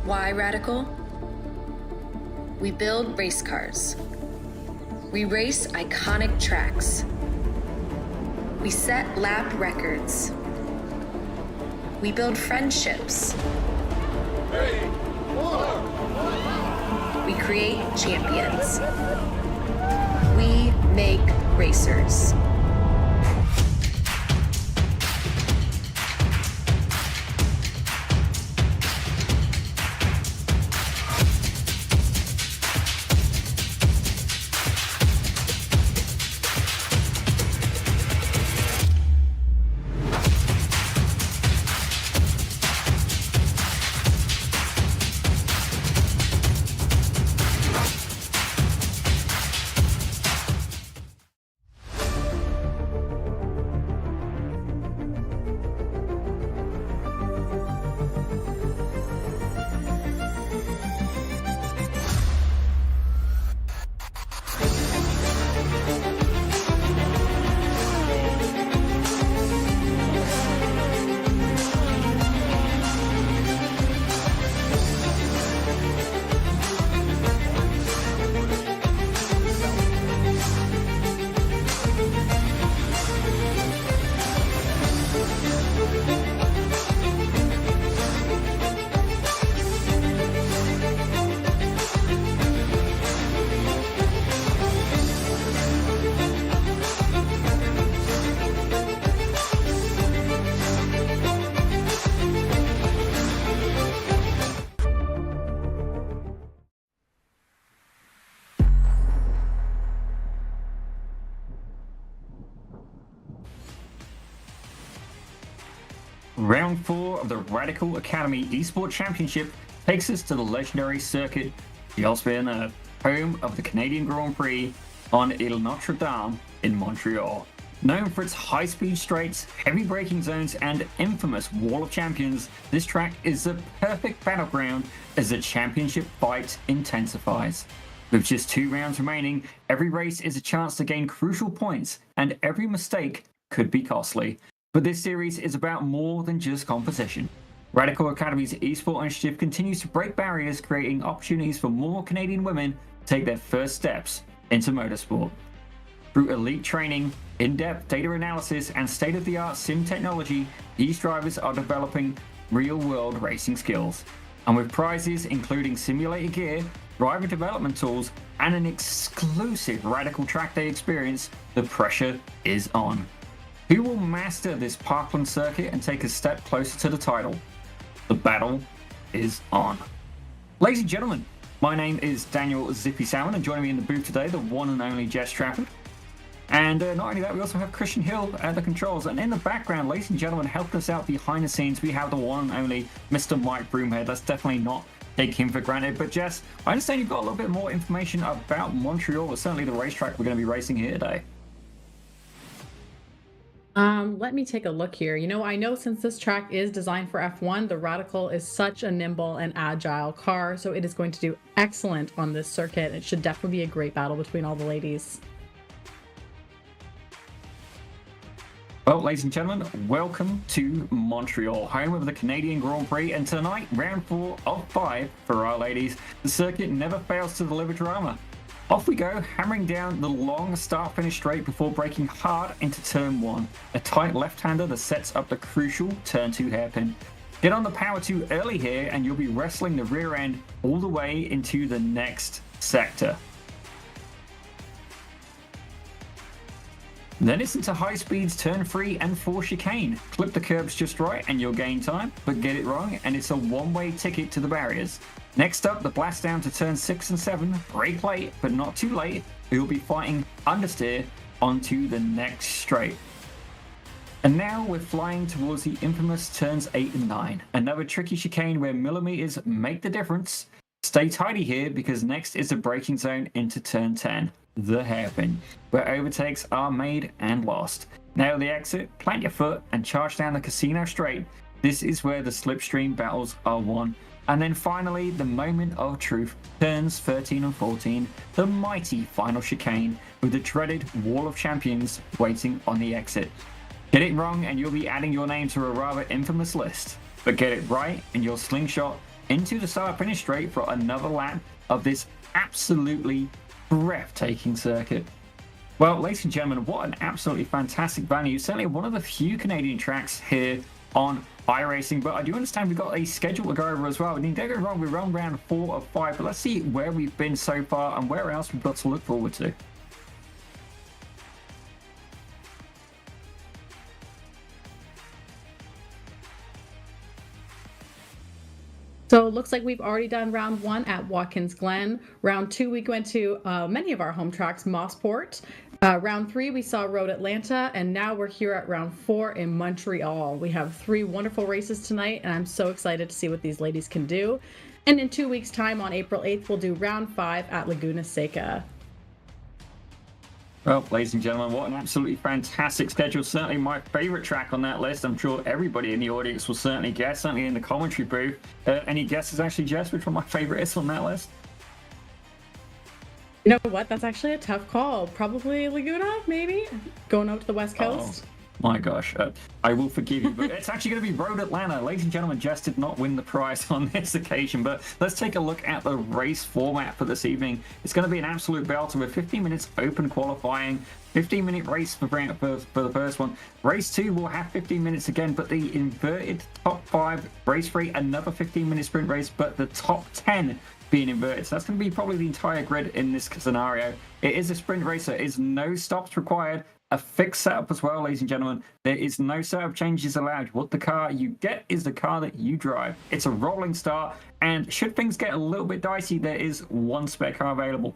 Why radical? We build race cars. We race iconic tracks. We set lap records. We build friendships. 3, 4. We create champions. We make racers. Round 4 of the Radical Academy Esports Championship takes us to the legendary circuit Montreal, home of the Canadian Grand Prix on Ile Notre Dame in Montreal. Known for its high-speed straights, heavy braking zones, and infamous Wall of Champions, this track is the perfect battleground as the championship fight intensifies. With just 2 rounds remaining, every race is a chance to gain crucial points, and every mistake could be costly. But this series is about more than just competition. Radical Academy's eSport initiative continues to break barriers, creating opportunities for more Canadian women to take their first steps into motorsport. Through elite training, in-depth data analysis, and state-of-the-art sim technology, these drivers are developing real-world racing skills. And with prizes including simulator gear, driver development tools, and an exclusive Radical Track Day experience, the pressure is on. Who will master this Parkland circuit and take a step closer to the title? The battle is on. Ladies and gentlemen, my name is Daniel Zippy Salmon, and joining me in the booth today, the one and only Jess Trafford. And not only that, we also have Christian Hill at the controls. And in the background, ladies and gentlemen, helping us out behind the scenes, we have the one and only Mr. Mike Broomhead. Let's definitely not take him for granted. But Jess, I understand you've got a little bit more information about Montreal, or certainly the racetrack we're going to be racing here today. Let me take a look here. I know since this track is designed for F1, the Radical is such a nimble and agile car, so it is going to do excellent on this circuit. It should definitely be a great battle between all the ladies. Well, ladies and gentlemen, welcome to Montreal, home of the Canadian Grand Prix, and tonight, round 4 of 5 for our ladies. The circuit never fails to deliver drama. Off we go, hammering down the long start-finish straight before braking hard into turn 1, a tight left-hander that sets up the crucial turn 2 hairpin. Get on the power 2 early here and you'll be wrestling the rear end all the way into the next sector. Then it's into high speeds turn 3 and 4 chicane. Clip the curbs just right and you'll gain time, but get it wrong and it's a one-way ticket to the barriers. Next up, the blast down to turn 6 and 7, brake late, but not too late. You'll be fighting understeer onto the next straight. And now we're flying towards the infamous turns 8 and 9. Another tricky chicane where millimeters make the difference. Stay tidy here because next is the braking zone into turn 10, the hairpin, where overtakes are made and lost. Nail the exit, plant your foot, and charge down the casino straight. This is where the slipstream battles are won. And then finally, the moment of truth, turns 13 and 14, the mighty final chicane with the dreaded Wall of Champions waiting on the exit. Get it wrong and you'll be adding your name to a rather infamous list, but get it right and your slingshot into the start-finish straight for another lap of this absolutely breathtaking circuit. Well, ladies and gentlemen, what an absolutely fantastic venue. Certainly one of the few Canadian tracks here on iRacing, but I do understand we've got a schedule to go over as well. And don't get me wrong, we're on round 4 of 5, but let's see where we've been so far and where else we've got to look forward to. So it looks like we've already done round 1 at Watkins Glen. Round 2, we went to many of our home tracks, Motorsport. Round 3, we saw Road Atlanta, and now we're here at round 4 in Montreal. We have 3 wonderful races tonight, and I'm so excited to see what these ladies can do. And in 2 weeks' time, on April 8th, we'll do round 5 at Laguna Seca. Well, ladies and gentlemen, what an absolutely fantastic schedule. Certainly my favorite track on that list. I'm sure everybody in the audience will certainly guess, certainly in the commentary booth. Any guesses, actually, Jess, which one my favorite is on that list? You know what? That's actually a tough call. Probably Laguna, maybe? Going out to the West Coast. Oh, my gosh. I will forgive you, but it's actually going to be Road Atlanta. Ladies and gentlemen, Jess did not win the prize on this occasion, but let's take a look at the race format for this evening. It's going to be an absolute belter with 15 minutes open qualifying, 15-minute race for the first one. Race 2 will have 15 minutes again, but the inverted top 5. Race 3, another 15-minute sprint race, but the top 10 being inverted. So that's going to be probably the entire grid in this scenario. It is a sprint race. There is no stops required. A fixed setup as well, ladies and gentlemen. There is no setup changes allowed. What the car you get is the car that you drive. It's a rolling start, and should things get a little bit dicey, there is one spare car available.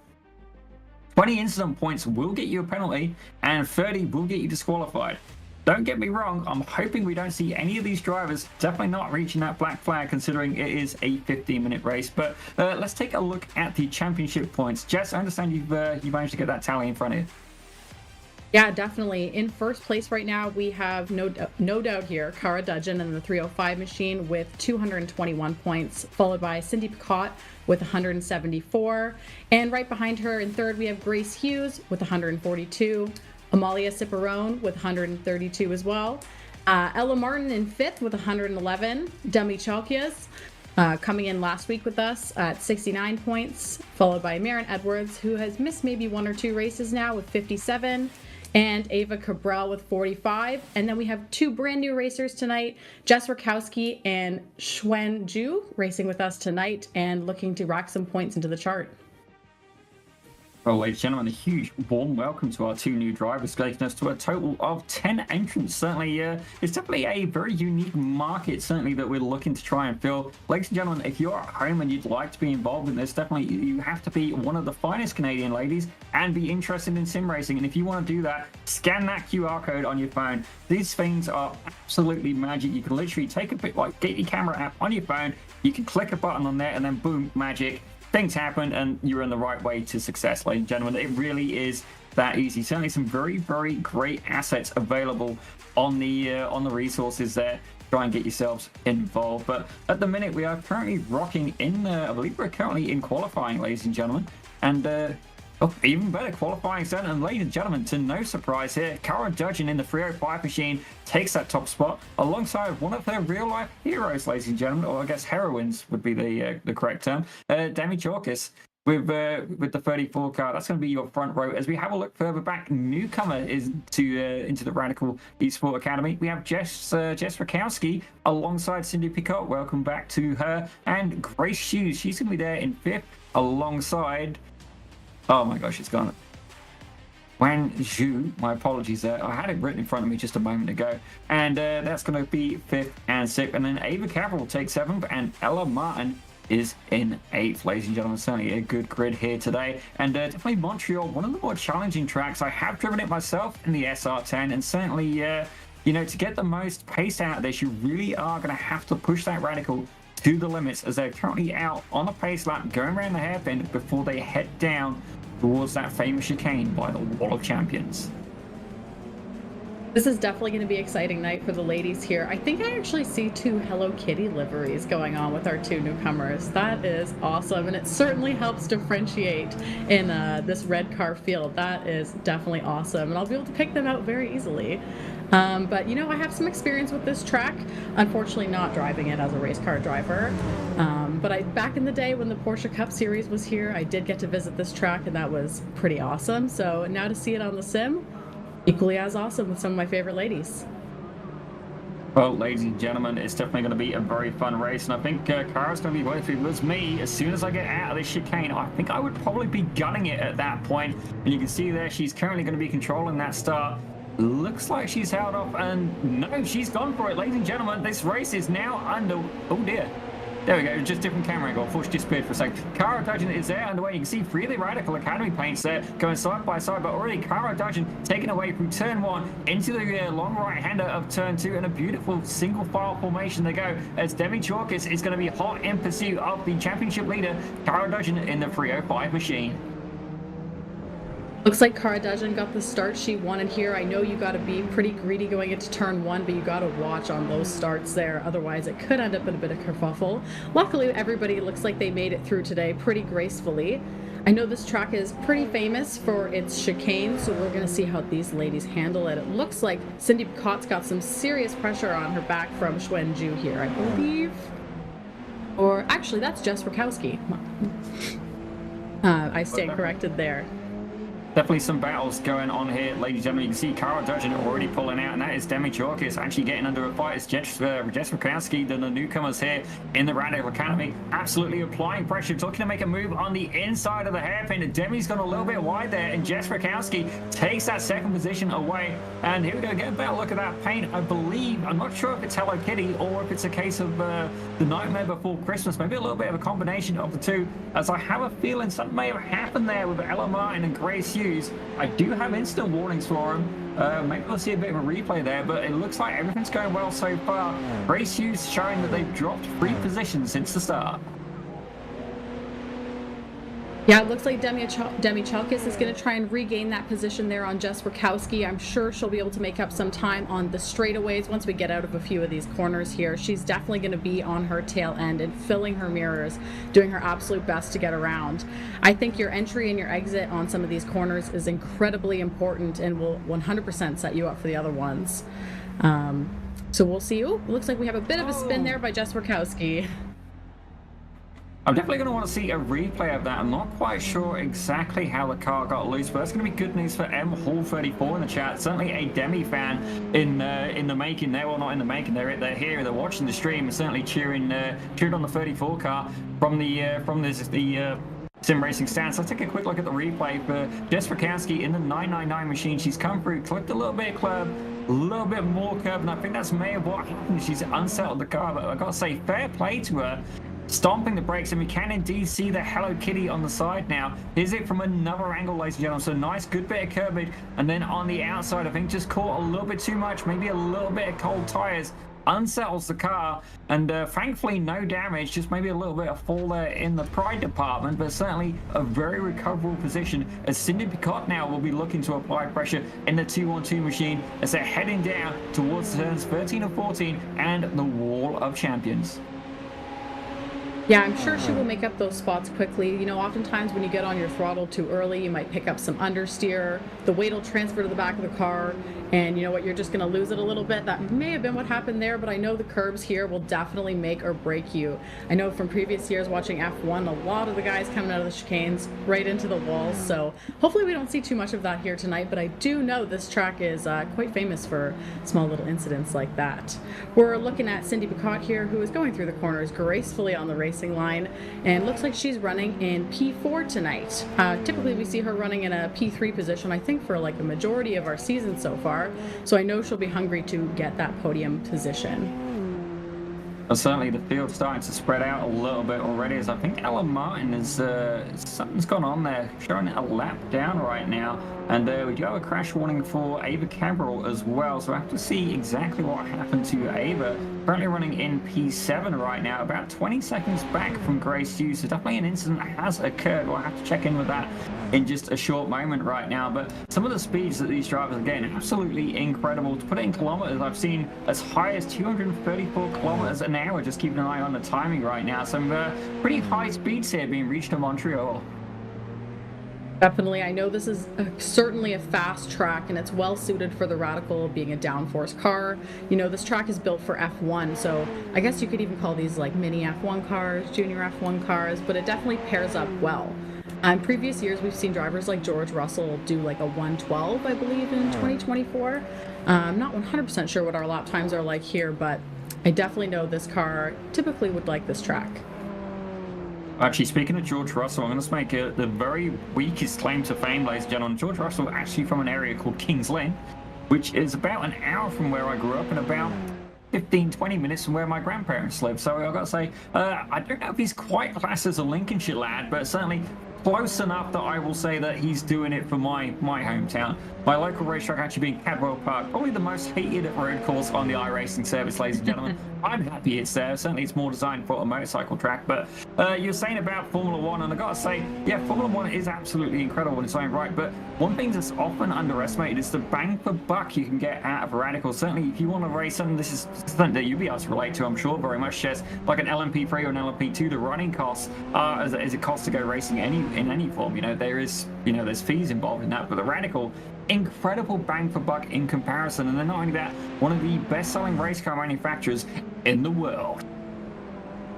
20 incident points will get you a penalty, and 30 will get you disqualified. Don't get me wrong, I'm hoping we don't see any of these drivers, definitely not reaching that black flag considering it is a 15-minute race. But let's take a look at the championship points. Jess, I understand you've managed to get that tally in front of you. Yeah, definitely. In first place right now, we have no doubt here, Cara Dudgeon in the 305 machine with 221 points, followed by Cindy Picot with 174. And right behind her in third, we have Grace Hughes with 142. Amalia Ciparone with 132 as well. Ella Martin in fifth with 111. Demi Chalkias coming in last week with us at 69 points, followed by Maren Edwards, who has missed maybe 1 or 2 races now with 57. And Ava Cabral with 45. And then we have 2 brand new racers tonight, Jess Rakowski and Xuan Zhu racing with us tonight and looking to rack some points into the chart. Well, ladies and gentlemen, a huge warm welcome to our 2 new drivers, taking us to a total of 10 entrants. Certainly, it's definitely a very unique market, certainly, that we're looking to try and fill. Ladies and gentlemen, if you're at home and you'd like to be involved in this, definitely you have to be one of the finest Canadian ladies and be interested in sim racing. And if you want to do that, scan that QR code on your phone. These things are absolutely magic. You can literally take a bit, like, get your camera app on your phone, you can click a button on there, and then boom, magic. Things happen and you're in the right way to success, ladies and gentlemen. It really is that easy. Certainly some very, very great assets available on the resources there. Try and get yourselves involved. But at the minute, we are currently rocking in, I believe we're currently in qualifying, ladies and gentlemen. And even better, qualifying center. And ladies and gentlemen, to no surprise here, Cara Dudgeon in the 305 machine takes that top spot alongside one of her real-life heroes, ladies and gentlemen, or I guess heroines would be the correct term, Demi Chalkis with the 34 car. That's going to be your front row. As we have a look further back, newcomer is into the Radical Esport Academy. We have Jess Rakowski alongside Cindy Picot. Welcome back to her. And Grace Hughes, she's going to be there in 5th alongside... Oh my gosh, it's gone. Xuan Zhu, my apologies there. I had it written in front of me just a moment ago. And that's going to be 5th and 6th. And then Ava Cabral will take 7th. And Ella Martin is in 8th, ladies and gentlemen. Certainly a good grid here today. And definitely Montreal, one of the more challenging tracks. I have driven it myself in the SR10. And certainly, you know, to get the most pace out of this, you really are going to have to push that Radical to the limits, as they're currently out on a pace lap going around the hairpin before they head down towards that famous chicane by the Wall of Champions. This is definitely going to be an exciting night for the ladies here. I think I actually see 2 Hello Kitty liveries going on with our 2 newcomers. That is awesome, and it certainly helps differentiate in this red car field. That is definitely awesome, and I'll be able to pick them out very easily. But you know, I have some experience with this track. Unfortunately, not driving it as a race car driver. But back in the day when the Porsche Cup Series was here, I did get to visit this track, and that was pretty awesome. So now to see it on the sim, equally as awesome with some of my favorite ladies. Well, ladies and gentlemen, it's definitely going to be a very fun race, and I think Cara's going to be, well, if it was me, as soon as I get out of this chicane, I think I would probably be gunning it at that point. And you can see there, she's currently going to be controlling that start. Looks like she's held off, and no, she's gone for it, ladies and gentlemen. This race is now under, oh dear. There we go, just different camera angle. Before she disappeared for a second. Cara Dudgeon is there underway. You can see three of the Radical Academy paints there going side by side, but already Cara Dudgeon taken away from turn 1 into the long right-hander of turn 2, and a beautiful single file formation they go as Demi Chalkis is going to be hot in pursuit of the championship leader, Cara Dudgeon, in the 305 machine. Looks like Cara Dudgeon got the start she wanted here. I know you got to be pretty greedy going into turn 1, but you got to watch on those starts there. Otherwise, it could end up in a bit of kerfuffle. Luckily, everybody looks like they made it through today pretty gracefully. I know this track is pretty famous for its chicane, so we're going to see how these ladies handle it. It looks like Cindy Picot's got some serious pressure on her back from Xuanju here, I believe. Or actually, that's Jess Rakowski. I stand corrected there. Definitely some battles going on here, ladies and gentlemen. You can see Cara Dudgeon already pulling out, and that is Demi Chalkis actually getting under a fight. It's Jess Rakowski, the newcomers here in the Radical Academy, absolutely applying pressure, looking to make a move on the inside of the hairpin. Demi's gone a little bit wide there, and Jess Rakowski takes that second position away. And here we go, get a better look at that paint. I believe, I'm not sure if it's Hello Kitty or if it's a case of the Nightmare Before Christmas, maybe a little bit of a combination of the two, as I have a feeling something may have happened there with Ella Martin and Grace Hughes. I do have instant warnings for them. Maybe we'll see a bit of a replay there, but it looks like everything's going well so far. Grace Hughes showing that they've dropped 3 positions since the start. Yeah, it looks like Demi Chalkis is going to try and regain that position there on Jess Rakowski. I'm sure she'll be able to make up some time on the straightaways once we get out of a few of these corners here. She's definitely going to be on her tail end and filling her mirrors, doing her absolute best to get around. I think your entry and your exit on some of these corners is incredibly important and will 100% set you up for the other ones. So we'll see. Oh, looks like we have a bit of a spin there by Jess Rakowski. I'm definitely going to want to see a replay of that. I'm not quite sure exactly how the car got loose, but that's going to be good news for M Hall 34 in the chat. Certainly a Demi fan in the making there. Well, not in the making. They're here. They're watching the stream and certainly cheering on the 34 car from the sim racing stance. Let's take a quick look at the replay for Jess Rakowski in the 999 machine. She's come through, clipped a little bit of curb, a little bit more curb, and I think that's may have what happened. She's unsettled the car, but I've got to say, fair play to her. Stomping the brakes, and we can indeed see the Hello Kitty on the side now. Here's it from another angle, ladies and gentlemen. So nice, good bit of curbage, and then on the outside, I think just caught a little bit too much, maybe a little bit of cold tires. Unsettles the car, and thankfully no damage, just maybe a little bit of fall there in the pride department, but certainly a very recoverable position as Cindy Picot now will be looking to apply pressure in the 212 machine as they're heading down towards turns 13 and 14 and the Wall of Champions. Yeah, I'm sure she will make up those spots quickly. You know, oftentimes when you get on your throttle too early, you might pick up some understeer. The weight will transfer to the back of the car, and you know what, you're just going to lose it a little bit. That may have been what happened there, but I know the curbs here will definitely make or break you. I know from previous years watching F1, a lot of the guys coming out of the chicanes right into the walls, so hopefully we don't see too much of that here tonight, but I do know this track is quite famous for small little incidents like that. We're looking at Cindy Picot here, who is going through the corners gracefully on the racing line, and looks like she's running in P4 tonight. Typically we see her running in a P3 position, I think, for like the majority of our season so far, so I know she'll be hungry to get that podium position. Well, certainly the field's starting to spread out a little bit already, as I think Ella Martin is something's gone on there, showing a lap down right now, and we do have a crash warning for Ava Cabral as well, so I have to see exactly what happened to Ava. Currently running in P7 right now, about 20 seconds back from Grace Hughes, so definitely an incident has occurred. We'll have to check in with that in just a short moment right now, but some of the speeds that these drivers are getting, absolutely incredible. To put it in kilometers, I've seen as high as 234 kilometers an hour, just keeping an eye on the timing right now. Some pretty high speeds here being reached in Montreal. Definitely. I know this is certainly a fast track and it's well suited for the Radical being a downforce car. You know, this track is built for F1, so I guess you could even call these like mini F1 cars, junior F1 cars, but it definitely pairs up well. In previous years, we've seen drivers like George Russell do like a 112, I believe, in 2024. I'm not 100% sure what our lap times are like here, but I definitely know this car typically would like this track. Actually, speaking of George Russell, I'm going to make the very weakest claim to fame, ladies and gentlemen. George Russell actually from an area called Kings Lynn, which is about an hour from where I grew up and about 15-20 minutes from where my grandparents live. So I've got to say, I don't know if he's quite classed as a Lincolnshire lad, but certainly close enough that I will say that he's doing it for my hometown. My local racetrack actually being Cadwell Park, probably the most hated road course on the iRacing service, ladies and gentlemen. I'm happy it's there. Certainly it's more designed for a motorcycle track, but you're saying about Formula One, and I gotta say, yeah, Formula One is absolutely incredible in its own right, but one thing that's often underestimated is the bang for buck you can get out of a Radical. Certainly if you want to race something, this is something that you'll be able to relate to, I'm sure, very much, Jess, like an LMP3 or an LMP2, the running costs as it costs to go racing in any form. You know, there's fees involved in that, but the Radical, incredible bang for buck in comparison. And then not only that, one of the best-selling race car manufacturers in the world.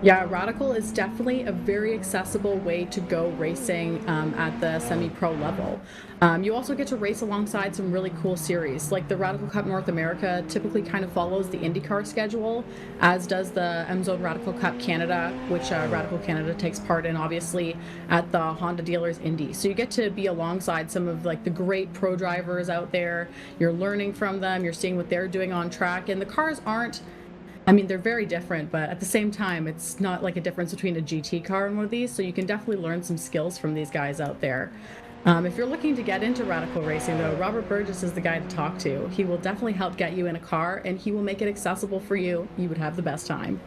Yeah, Radical is definitely a very accessible way to go racing at the semi-pro level. You also get to race alongside some really cool series, like the Radical Cup North America typically kind of follows the IndyCar schedule, as does the M-Zone Radical Cup Canada, which Radical Canada takes part in, obviously, at the Honda Dealers Indy. So you get to be alongside some of like the great pro drivers out there. You're learning from them, you're seeing what they're doing on track, and the cars aren't, I mean, they're very different, but at the same time, it's not like a difference between a GT car and one of these, so you can definitely learn some skills from these guys out there. If you're looking to get into Radical racing, though, Robert Burgess is the guy to talk to. He will definitely help get you in a car, and he will make it accessible for you. You would have the best time.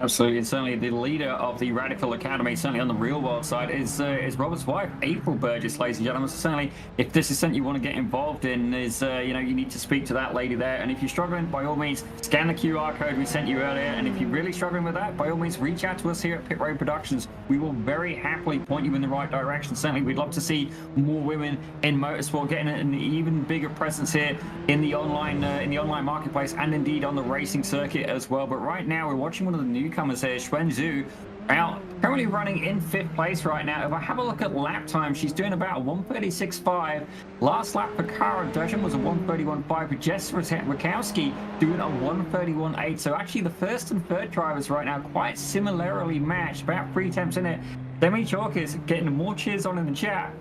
Absolutely, and certainly the leader of the Radical Academy, certainly on the real world side, is Robert's wife, April Burgess, ladies and gentlemen. So certainly, if this is something you want to get involved in, you need to speak to that lady there. And if you're struggling, by all means, scan the QR code we sent you earlier. And if you're really struggling with that, by all means, reach out to us here at Pit Road Productions. We will very happily point you in the right direction. Certainly, we'd love to see more women in motorsport, getting an even bigger presence here in the online marketplace, and indeed on the racing circuit as well. But right now, we're watching one of the newcomers here, Xuan Zhu, out currently running in 5th place right now. If I have a look at lap time, she's doing about a 1:36.5. Last lap for Kara Dushan was a 1:31.5, with Jess Rakowski doing a 1:31.8. So actually the first and third drivers right now quite similarly matched, about 3 attempts in it. Demi Chalk is getting more cheers on in the chat.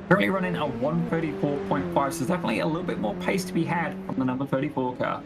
Currently running a 1:34.5, so there's definitely a little bit more pace to be had from the number 34 car.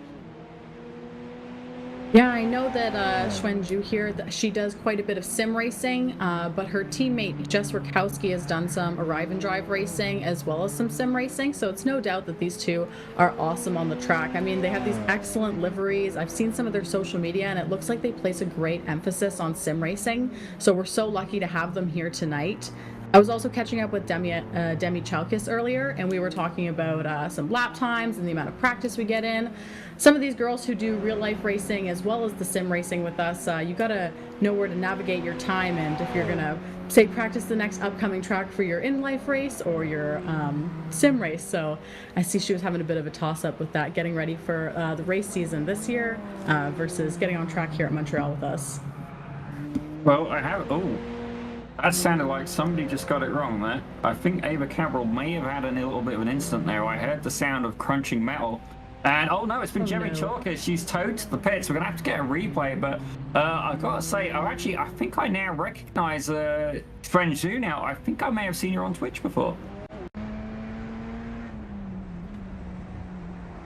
Yeah, I know that Xuan Zhu here, she does quite a bit of sim racing, but her teammate Jess Rakowski has done some arrive and drive racing as well as some sim racing, so it's no doubt that these two are awesome on the track. I mean, they have these excellent liveries. I've seen some of their social media, and it looks like they place a great emphasis on sim racing, so we're so lucky to have them here tonight. I was also catching up with Demi Chalkis earlier, and we were talking about some lap times and the amount of practice we get in. Some of these girls who do real life racing as well as the sim racing with us, you gotta know where to navigate your time, and if you're gonna, say, practice the next upcoming track for your in-life race or your sim race. So I see she was having a bit of a toss-up with that, getting ready for the race season this year versus getting on track here at Montreal with us. Well, that sounded like somebody just got it wrong there. I think Ava Cabral may have had a little bit of an incident there. I heard the sound of crunching metal. And, oh no, it's been Jerry Chalker. She's towed to the pits. We're going to have to get a replay. But I've got to say, I think I now recognize Xuan Zhu now. I think I may have seen her on Twitch before.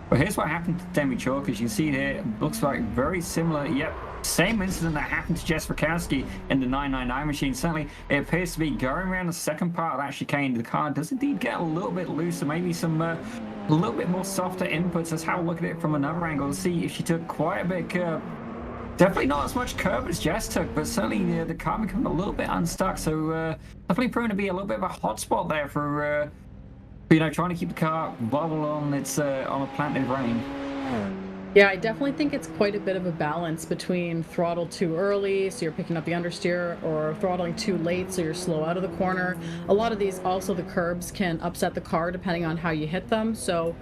But here's what happened to Demi Chalk. As you can see here, it looks like very similar. Yep, same incident that happened to Jess Rakowski in the 999 machine. Certainly, it appears to be going around the second part of that chicane. The car does indeed get a little bit looser, maybe some a little bit more softer inputs. Let's have a look at it from another angle to see if she took quite a bit of curve. Definitely not as much curve as Jess took, but certainly the car becoming a little bit unstuck. So definitely proving to be a little bit of a hot spot there for trying to keep the car bubble on its on a planted rein. Yeah, I definitely think it's quite a bit of a balance between throttle too early, so you're picking up the understeer, or throttling too late, so you're slow out of the corner. A lot of these, also the curbs can upset the car depending on how you hit them. So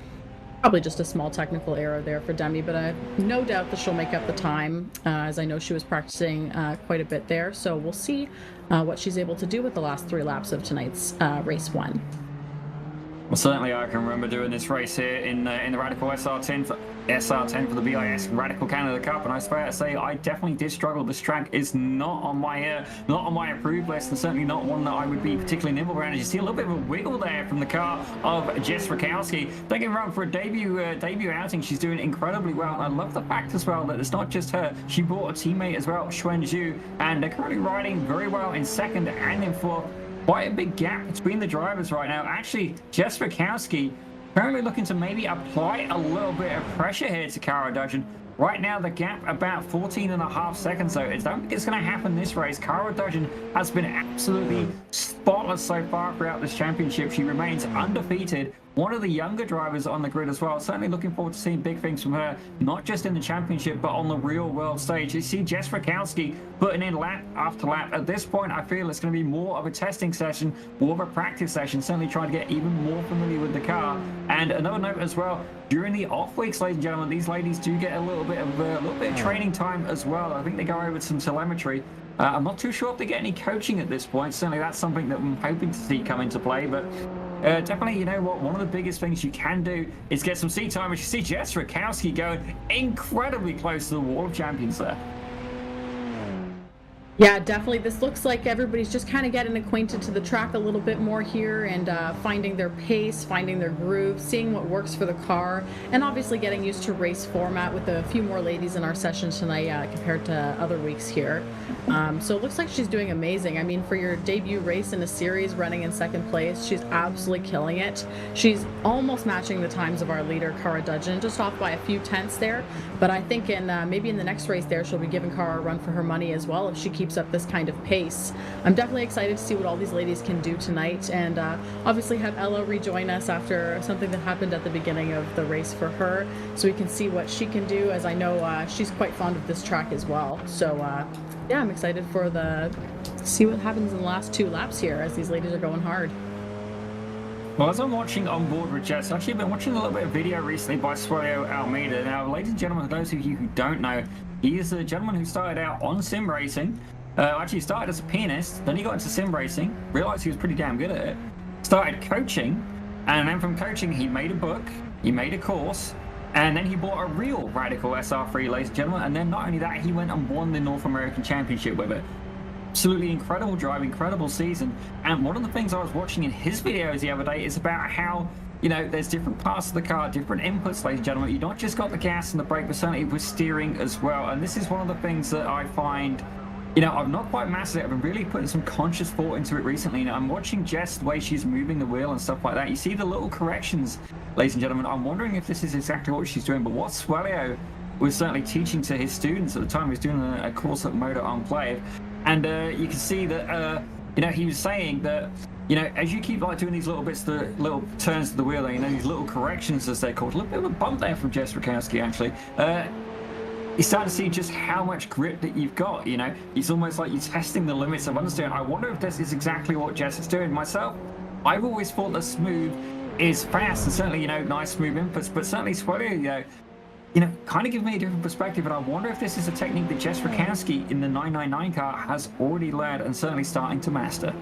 probably just a small technical error there for Demi, but I have no doubt that she'll make up the time, as I know she was practicing quite a bit there. So we'll see what she's able to do with the last 3 laps of tonight's race 1. Well, certainly I can remember doing this race here in the Radical SR10 for the BIS Radical Canada Cup, and I swear to say I definitely did struggle. This track is not on my approved list, and certainly not one that I would be particularly nimble around. As you see a little bit of a wiggle there from the car of Jess Rakowski. Don't get me wrong, for a debut outing, she's doing incredibly well, and I love the fact as well that it's not just her. She brought a teammate as well, Xuan Zhu, and they're currently riding very well in second and in fourth. Quite a big gap between the drivers right now. Actually, Jess Rakowski currently looking to maybe apply a little bit of pressure here to Cara Dudgeon. Right now, the gap about 14.5 seconds, though. I don't think it's going to happen this race. Cara Dudgeon has been absolutely spotless so far throughout this championship. She remains undefeated. One of the younger drivers on the grid as well. Certainly looking forward to seeing big things from her, not just in the championship, but on the real world stage. You see Jess Rakowski putting in lap after lap. At this point, I feel it's going to be more of a testing session, more of a practice session, certainly trying to get even more familiar with the car. And another note as well, during the off weeks, ladies and gentlemen, these ladies do get a little bit of training time as well. I think they go over some telemetry. I'm not too sure if they get any coaching at this point. Certainly that's something that I'm hoping to see come into play, but definitely, you know what, one of the biggest things you can do is get some seat time. As you see Jess Rakowski going incredibly close to the wall of champions there. Yeah, definitely. This looks like everybody's just kind of getting acquainted to the track a little bit more here, and finding their pace, finding their groove, seeing what works for the car, and obviously getting used to race format with a few more ladies in our session tonight compared to other weeks here. So it looks like she's doing amazing. I mean, for your debut race in a series, running in second place, she's absolutely killing it. She's almost matching the times of our leader, Cara Dudgeon, just off by a few tenths there. But I think maybe in the next race there, she'll be giving Cara a run for her money as well if she keeps up this kind of pace. I'm definitely excited to see what all these ladies can do tonight, and obviously have Ella rejoin us after something that happened at the beginning of the race for her, so we can see what she can do, as I know she's quite fond of this track as well. So yeah, I'm excited for see what happens in the last 2 laps here as these ladies are going hard. Well, as I'm watching on board with Jess, actually I've been watching a little bit of video recently by Suelio Almeida. Now, ladies and gentlemen, for those of you who don't know, he is a gentleman who started out on sim racing. Actually started as a pianist, then he got into sim racing, realized he was pretty damn good at it, started coaching, and then from coaching he made a book, he made a course, and then he bought a real Radical SR3, ladies and gentlemen, and then not only that, he went and won the North American Championship with it. Absolutely incredible drive, incredible season. And one of the things I was watching in his videos the other day is about how, you know, there's different parts of the car, different inputs, ladies and gentlemen. You've not just got the gas and the brake, but certainly with steering as well. And this is one of the things that I find, you know, I've not quite mastered it. I've been really putting some conscious thought into it recently. You know, I'm watching Jess, the way she's moving the wheel and stuff like that. You see the little corrections, ladies and gentlemen. I'm wondering if this is exactly what she's doing. But what Suelio was certainly teaching to his students at the time, he was doing a course at Motor Enclave. And you can see that, you know, he was saying that, you know, as you keep like doing these little bits, the little turns to the wheel, you know, these little corrections as they're called. A little bit of a bump there from Jess Rakowski, actually. You start to see just how much grip that you've got, you know. It's almost like you're testing the limits of understeer. I wonder if this is exactly what Jess is doing. Myself, I've always thought that smooth is fast, and certainly, you know, nice smooth inputs, but certainly Suelio, you know, kind of give me a different perspective, and I wonder if this is a technique that Jess Rakowski in the 999 car has already learned and certainly starting to master.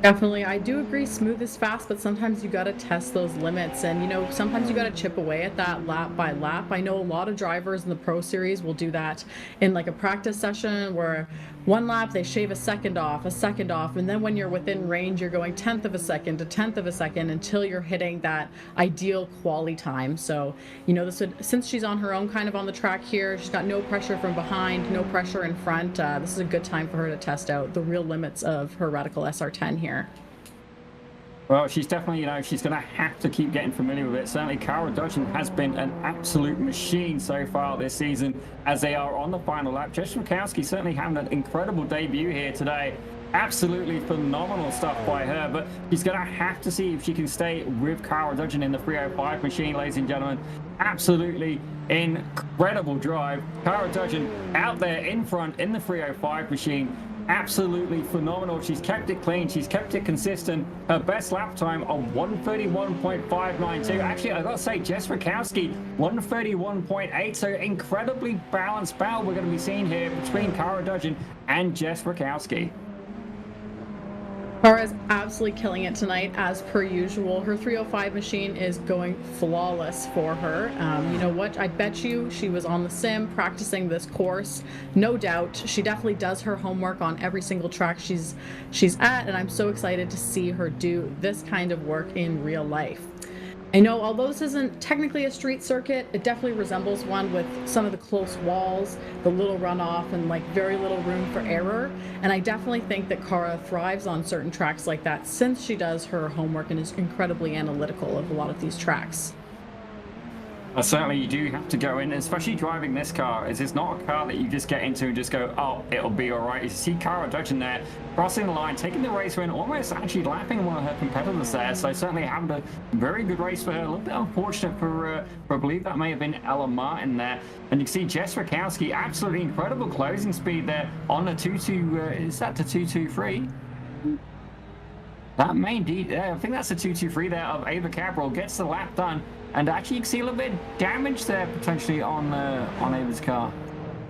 Definitely. I do agree smooth is fast, but sometimes you got to test those limits, and you know, sometimes you got to chip away at that lap by lap. I know a lot of drivers in the Pro Series will do that in like a practice session where one lap they shave a second off, and then when you're within range you're going 1/10 of a second to 1/10 of a second until you're hitting that ideal quali time. So, you know, since she's on her own kind of on the track here, she's got no pressure from behind, no pressure in front. This is a good time for her to test out the real limits of her Radical SR10 here. Well, she's definitely, you know, she's going to have to keep getting familiar with it. Certainly, Cara Dudgeon has been an absolute machine so far this season as they are on the final lap. Jess Rakowski certainly having an incredible debut here today. Absolutely phenomenal stuff by her, but she's going to have to see if she can stay with Cara Dudgeon in the 305 machine, ladies and gentlemen. Absolutely incredible drive. Cara Dudgeon out there in front in the 305 machine. Absolutely phenomenal. She's kept it clean. She's kept it consistent. Her best lap time of 131.592. Actually, I gotta say, Jess Rakowski, 131.8. So incredibly balanced battle we're going to be seeing here between Cara Dudgeon and Jess Rakowski. Cara's absolutely killing it tonight, as per usual. Her 305 machine is going flawless for her. You know what? I bet you she was on the sim practicing this course. No doubt. She definitely does her homework on every single track she's at, and I'm so excited to see her do this kind of work in real life. I know, although this isn't technically a street circuit, it definitely resembles one with some of the close walls, the little runoff, and like very little room for error. And I definitely think that Cara thrives on certain tracks like that, since she does her homework and is incredibly analytical of a lot of these tracks. Certainly you do have to go in, especially driving this car. It's not a car that you just get into and just go, oh, it'll be all right. You see Cara Dudgeon there, crossing the line, taking the race win, almost actually lapping one of her competitors there. So certainly having a very good race for her. A little bit unfortunate for I believe that may have been Ella Martin there. And you can see Jess Rakowski, absolutely incredible closing speed there on the 2-2, is that the 2-2-3? That may indeed, I think that's the 2-2-3 there of Ava Cabral, gets the lap done. And actually, you can see a little bit of damage there potentially on Ava's car.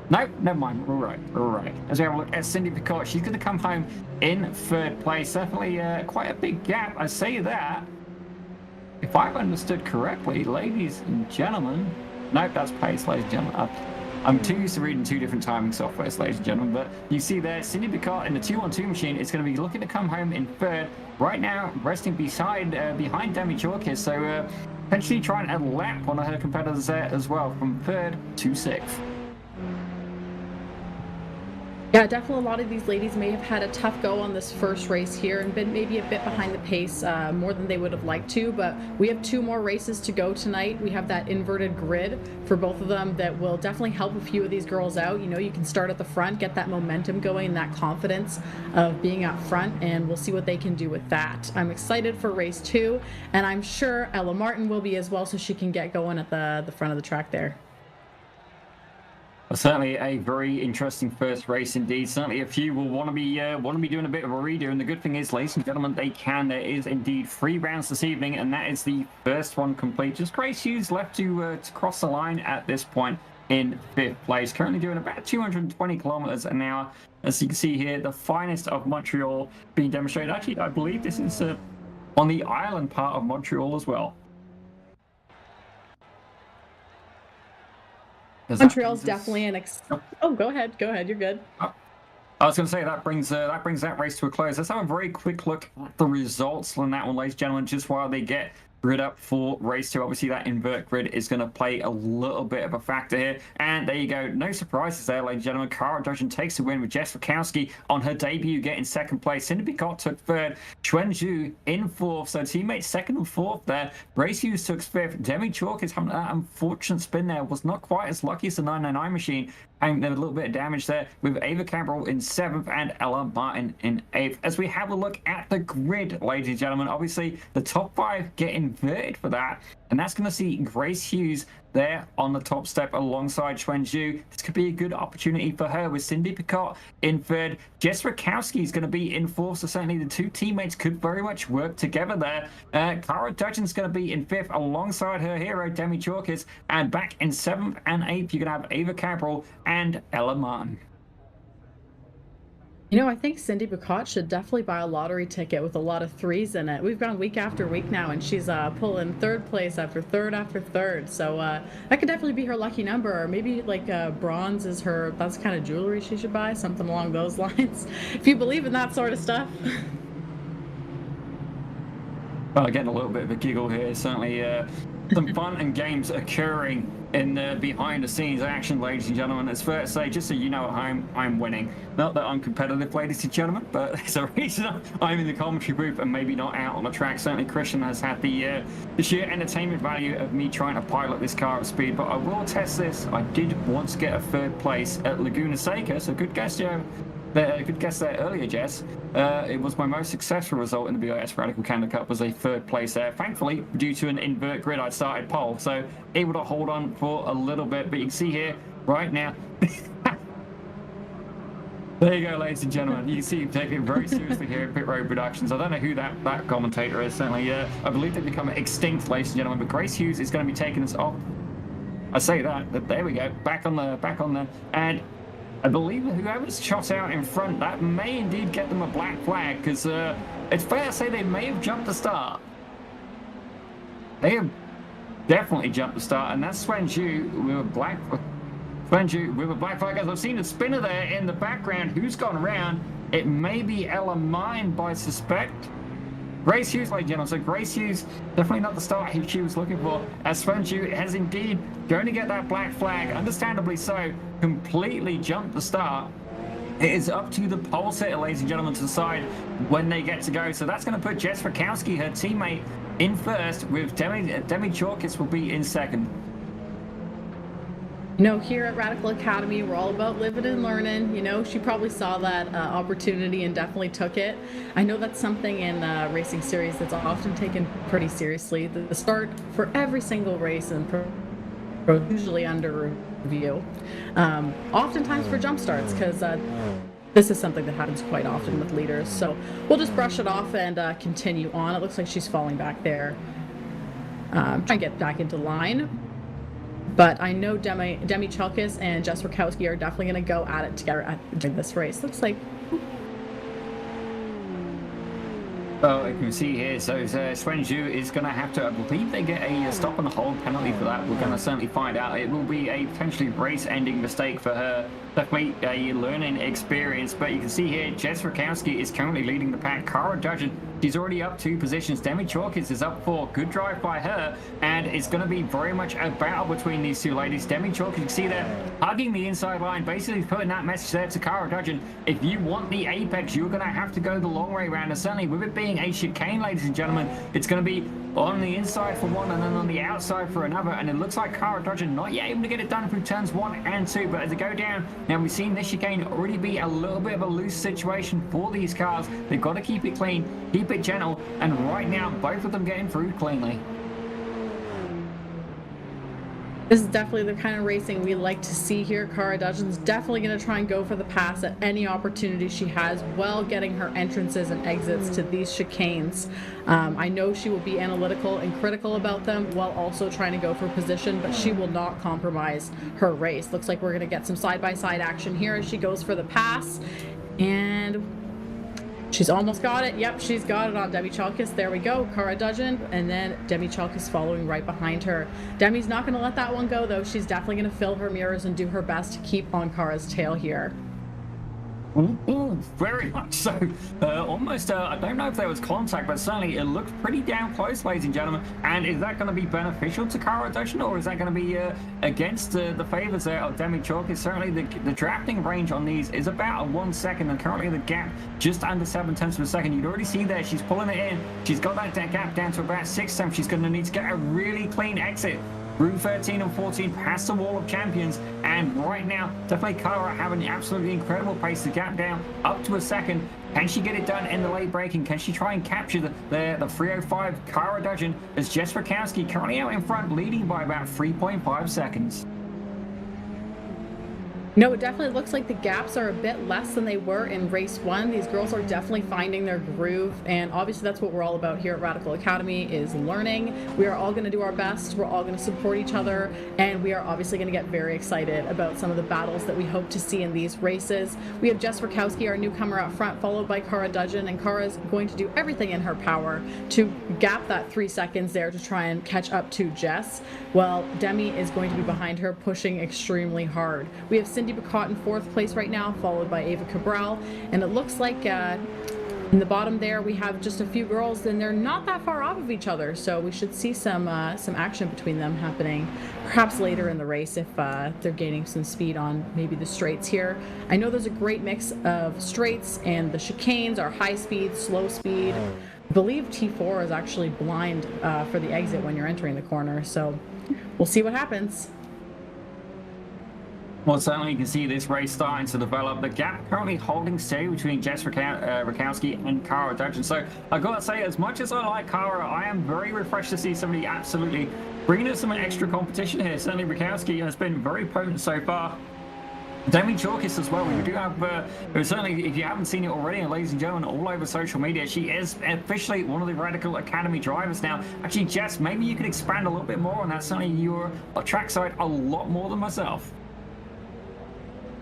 Nope, never mind. We're all right. As we have a look at Cindy Picot, she's going to come home in third place. Definitely quite a big gap. I say that. If I've understood correctly, ladies and gentlemen. Nope, that's pace, ladies and gentlemen. I'm too used to reading two different timing softwares, ladies and gentlemen. But you see there, Cindy Picot in the 2-1-2 machine is going to be looking to come home in third. Right now, resting behind Demi Chorkis. So potentially trying to lap one of her competitors there as well, from third to sixth. Yeah, definitely a lot of these ladies may have had a tough go on this first race here and been maybe a bit behind the pace more than they would have liked to, but we have two more races to go tonight. We have that inverted grid for both of them that will definitely help a few of these girls out. You know, you can start at the front, get that momentum going, that confidence of being out front, and we'll see what they can do with that. I'm excited for race 2, and I'm sure Ella Martin will be as well, so she can get going at the front of the track there. Well, certainly a very interesting first race indeed. Certainly a few will want to be doing a bit of a redo. And the good thing is, ladies and gentlemen, they can. There is indeed 3 rounds this evening, and that is the first one complete. Just Grace Hughes left to cross the line at this point in 5th place. Currently doing about 220 kilometers an hour. As you can see here, the finest of Montreal being demonstrated. Actually, I believe this is on the island part of Montreal as well. Montreal's definitely an oh, go ahead, you're good. I was going to say that brings that race to a close. Let's have a very quick look at the results on that one, ladies and gentlemen, just while they get grid up for race 2. Obviously that invert grid is going to play a little bit of a factor here, and there you go, no surprises there, ladies and gentlemen. Cara Dudgeon takes the win with Jess Rakowski on her debut getting 2nd place. Cindy Picot took 3rd, Xuan Zhu in 4th, so teammates 2nd and 4th there. Grace Hughes took 5th. Demi Chorkis having that unfortunate spin there, was not quite as lucky as the 999 machine, and then a little bit of damage there with Ava Cabral in 7th and Ella Martin in 8th. As we have a look at the grid, ladies and gentlemen, obviously the top 5 get inverted for that, and that's going to see Grace Hughes there on the top step alongside Xuan Zhu. This could be a good opportunity for her with Cindy Picot in 3rd. Jess Rakowski is going to be in 4th, so certainly the 2 teammates could very much work together there. Cara Dudgeon's going to be in 5th alongside her hero Demi Chorkis, and back in 7th and 8th you're going to have Ava Cabral and Ella Martin. You know, I think Cindy Picot should definitely buy a lottery ticket with a lot of 3s in it. We've gone week after week now, and she's pulling 3rd place after 3rd after 3rd. So that could definitely be her lucky number, or maybe like bronze is her, that's the kind of jewelry she should buy, something along those lines, if you believe in that sort of stuff. Well, getting a little bit of a giggle here. Certainly some fun and games occurring in the behind the scenes action, ladies and gentlemen. It's fair to say, just so you know at home, I'm winning. Not that I'm competitive, ladies and gentlemen, but there's a reason I'm in the commentary booth and maybe not out on the track. Certainly Christian has had the sheer entertainment value of me trying to pilot this car at speed, but I will test this. I did once get a 3rd place at Laguna Seca, so good guess, Joe. good guess there earlier, Jess. It was my most successful result in the BIS Radical Canada Cup was a 3rd place there. Thankfully, due to an invert grid, I started pole, so able to hold on for a little bit. But you can see here right now. There you go, ladies and gentlemen. You can see him taking it very seriously here at Pit Road Productions. I don't know who that commentator is. Certainly, I believe they've become extinct, ladies and gentlemen. But Grace Hughes is going to be taking us off. I say that, but there we go. Back on the, and I believe whoever's shot out in front, that may indeed get them a black flag, because it's fair to say they may have jumped the start. They have definitely jumped the start, and that's Swen Zhu with a black flag. As I've seen a spinner there in the background who's gone around. It may be Ella Mine, by suspect. Grace Hughes, ladies and gentlemen. So Grace Hughes, definitely not the start she was looking for, as Swen Zhu has indeed going to get that black flag, understandably so, completely jumped the start. It is up to the pole sitter, ladies and gentlemen, to decide when they get to go. So that's going to put Jess Rakowski, her teammate, in first, with Demi Chalkis will be in second. You know, here at Radical Academy, we're all about living and learning. You know, she probably saw that opportunity and definitely took it. I know that's something in racing series that's often taken pretty seriously. The start for every single race and usually under review. Oftentimes for jump starts, because this is something that happens quite often with leaders. So we'll just brush it off and continue on. It looks like she's falling back there. Try and get back into line. But I know Demi Chalkis and Jess Rakowski are definitely going to go at it together during this race. Looks like. Well, you can see here, so Swen Zhu is going to have to, I believe they get a stop and hold penalty for that. We're going to certainly find out. It will be a potentially race-ending mistake for her. Definitely a learning experience, but you can see here, Jess Rakowski is currently leading the pack. Cara Dudgeon, she's already up 2 positions. Demi Chalkis is up 4. Good drive by her, and it's going to be very much a battle between these two ladies. Demi Chalkis, you can see there, hugging the inside line, basically putting that message there to Cara Dudgeon. If you want the apex, you're going to have to go the long way around, and certainly with it being a chicane, ladies and gentlemen, it's going to be on the inside for one and then on the outside for another, and it looks like Cara Dudgeon not yet able to get it done through turns 1 and 2, but as they go down, now we've seen this chicane already be a little bit of a loose situation for these cars. They've got to keep it clean, keep it gentle, and right now both of them getting through cleanly. This is definitely the kind of racing we like to see here. Cara Dudgeon's definitely going to try and go for the pass at any opportunity she has while getting her entrances and exits to these chicanes. I know she will be analytical and critical about them while also trying to go for position, but she will not compromise her race. Looks like we're going to get some side-by-side action here as she goes for the pass. And she's almost got it. Yep, she's got it on Demi Chalkis. There we go. Cara Dudgeon, and then Demi Chalkis following right behind her. Demi's not going to let that one go, though. She's definitely going to fill her mirrors and do her best to keep on Cara's tail here. Ooh, very much so. Almost, I don't know if there was contact, but certainly it looked pretty damn close, ladies and gentlemen. And is that going to be beneficial to Cara Dudgeon, or is that going to be against the favors there of Demi Chalkis? Certainly the drafting range on these is about 1 second, and currently the gap just under 7/10 of a second. You'd already see there, she's pulling it in. She's got that gap down to about 6/10. She's going to need to get a really clean exit through 13 and 14, past the wall of champions, and right now, definitely Cara having absolutely incredible pace. The gap down up to 1 second. Can she get it done in the late braking? Can she try and capture the 305 Cara Dudgeon as Jess Rakowski currently out in front, leading by about 3.5 seconds? No, it definitely looks like the gaps are a bit less than they were in race 1. These girls are definitely finding their groove, and obviously that's what we're all about here at Radical Academy, is learning. We are all going to do our best, we're all going to support each other, and we are obviously going to get very excited about some of the battles that we hope to see in these races. We have Jess Rakowski, our newcomer, up front, followed by Cara Dudgeon, and Cara's going to do everything in her power to gap that 3 seconds there to try and catch up to Jess, while Demi is going to be behind her, pushing extremely hard. We have Cindy Bacot in 4th place right now, followed by Ava Cabral, and it looks like in the bottom there we have just a few girls, and they're not that far off of each other, so we should see some action between them happening perhaps later in the race if they're gaining some speed on maybe the straights here. I know there's a great mix of straights, and the chicanes are high speed, slow speed. I believe T4 is actually blind for the exit when you're entering the corner, so we'll see what happens. Well, certainly you can see this race starting to develop. The gap currently holding steady between Jess Rakowski and Kara Dudgeon. So I've got to say, as much as I like Kara, I am very refreshed to see somebody absolutely bringing us some extra competition here. Certainly Rakowski has been very potent so far. Demi Chalkis as well. We do have, certainly, if you haven't seen it already, and ladies and gentlemen, all over social media, she is officially one of the Radical Academy drivers now. Actually, Jess, maybe you could expand a little bit more on that. Certainly, you're a trackside a lot more than myself.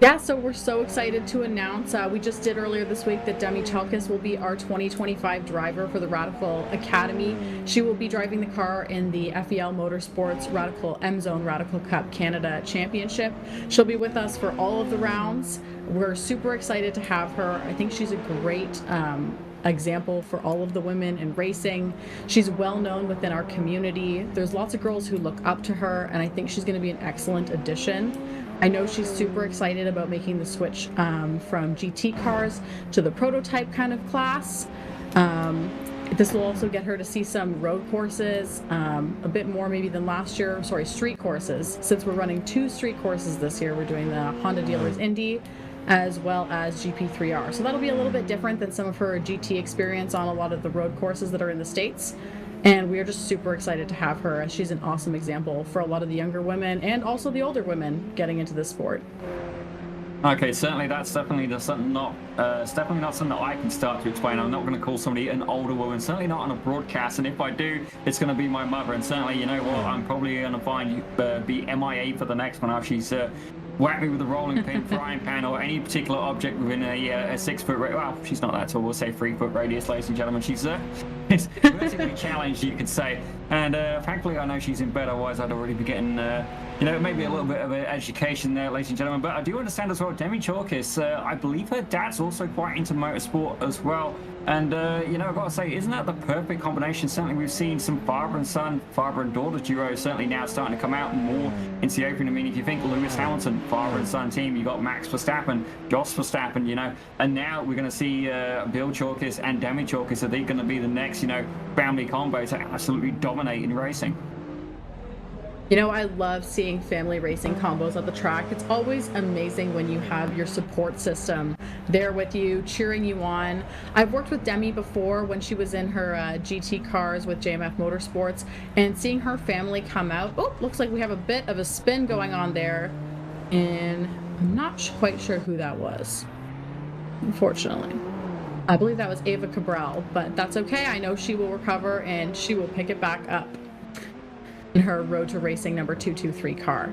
Yeah, so we're so excited to announce, we just did earlier this week that Demi Chalkis will be our 2025 driver for the Radical Academy. She will be driving the car in the FEL Motorsports Radical M-Zone Radical Cup Canada Championship. She'll be with us for all of the rounds. We're super excited to have her. I think she's a great example for all of the women in racing. She's well known within our community. There's lots of girls who look up to her, and I think she's going to be an excellent addition. I know she's super excited about making the switch from GT cars to the prototype kind of class. This will also get her to see some road courses, a bit more maybe than last year. Sorry, street courses. Since we're running 2 street courses this year, we're doing the Honda Dealers Indy as well as GP3R. So that'll be a little bit different than some of her GT experience on a lot of the road courses that are in the States. And we are just super excited to have her, as she's an awesome example for a lot of the younger women and also the older women getting into this sport. Okay, certainly that's definitely something not something that I can start to explain. I'm not going to call somebody an older woman, certainly not on a broadcast, and if I do, it's going to be my mother. And certainly, you know what, I'm probably going to be MIA for the next one after she's whack me with a rolling pin, frying pan, or any particular object within a 6 foot radius. Well, she's not that tall, we'll say 3 foot radius, ladies and gentlemen. She's it's vertically challenged, you could say. And thankfully, I know she's in bed, otherwise I'd already be getting, you know, maybe a little bit of an education there, ladies and gentlemen. But I do understand as well, Demi Chalkis, I believe her dad's also quite into motorsport as well. And, you know, I've got to say, isn't that the perfect combination? Certainly we've seen some father and son, father and daughter duos certainly now starting to come out more into the open. I mean, if you think Lewis Hamilton, father and son team, you got Max Verstappen, Jos Verstappen, you know, and now we're going to see Bill Chalkis and Demi Chalkis. Are they going to be the next, you know, family combo to absolutely dominate in racing? You know, I love seeing family racing combos at the track. It's always amazing when you have your support system there with you, cheering you on. I've worked with Demi before when she was in her GT cars with JMF Motorsports, and seeing her family come out. Oh, looks like we have a bit of a spin going on there, and I'm not quite sure who that was, unfortunately. I believe that was Ava Cabral, but that's okay. I know she will recover and she will pick it back up in her Road to Racing number 223 car.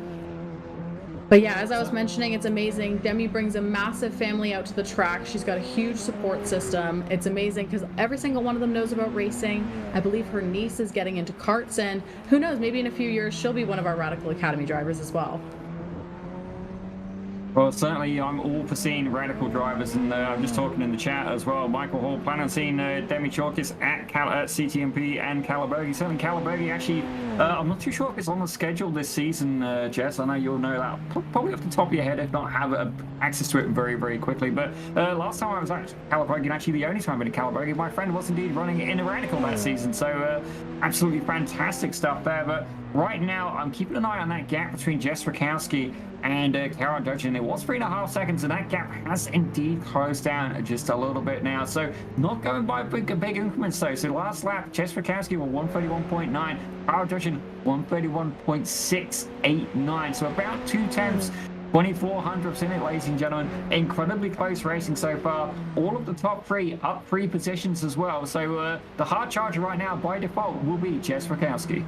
But yeah, as I was mentioning, it's amazing. Demi brings a massive family out to the track. She's got a huge support system. It's amazing because every single one of them knows about racing. I believe her niece is getting into karts, and who knows, maybe in a few years she'll be one of our Radical Academy drivers as well. Well, certainly I'm all for seeing Radical drivers, and I'm just talking in the chat as well. Michael Hall, plan on seeing Demi Chalkis at CTMP and Calaburgi. Certainly Calaburgi, actually, I'm not too sure if it's on the schedule this season, Jess. I know you'll know that probably off the top of your head, if not have access to it very, very quickly. But last time I was at Calaburgi, and actually the only time I've been at Calaburgi, my friend was indeed running in a Radical that season. So absolutely fantastic stuff there. But right now, I'm keeping an eye on that gap between Jess Rakowski and Kara Dudgeon. It was 3.5 seconds, and that gap has indeed closed down just a little bit now. So not going by big increments though. So last lap, Jess Rakowski were 131.9, Kara Dudgeon 131.689. So about 2/10. 24 hundredths in it, ladies and gentlemen. Incredibly close racing so far. All of the top 3 up 3 positions as well. So the hard charger right now by default will be Jess Rakowski.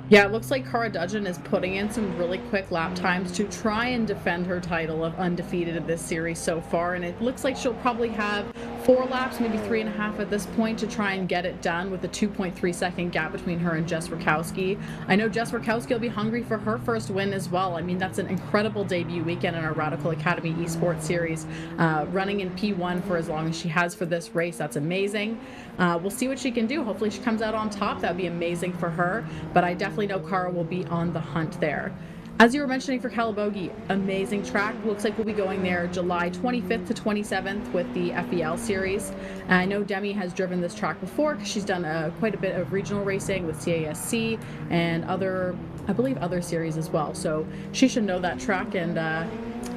Yeah, it looks like Kara Dudgeon is putting in some really quick lap times to try and defend her title of undefeated of this series so far. And it looks like she'll probably have 4 laps, maybe 3.5 at this point, to try and get it done with a 2.3 second gap between her and Jess Rakowski. I know Jess Rakowski will be hungry for her first win as well. I mean, that's an incredible debut weekend in our Radical Academy Esports series, running in P1 for as long as she has for this race. That's amazing. We'll see what she can do. Hopefully she comes out on top. That would be amazing for her. But I definitely know Kara will be on the hunt there. As you were mentioning for Calabogie, amazing track. Looks like we'll be going there July 25th to 27th with the FEL series. And I know Demi has driven this track before because she's done quite a bit of regional racing with CASC and other, I believe, other series as well. So she should know that track, and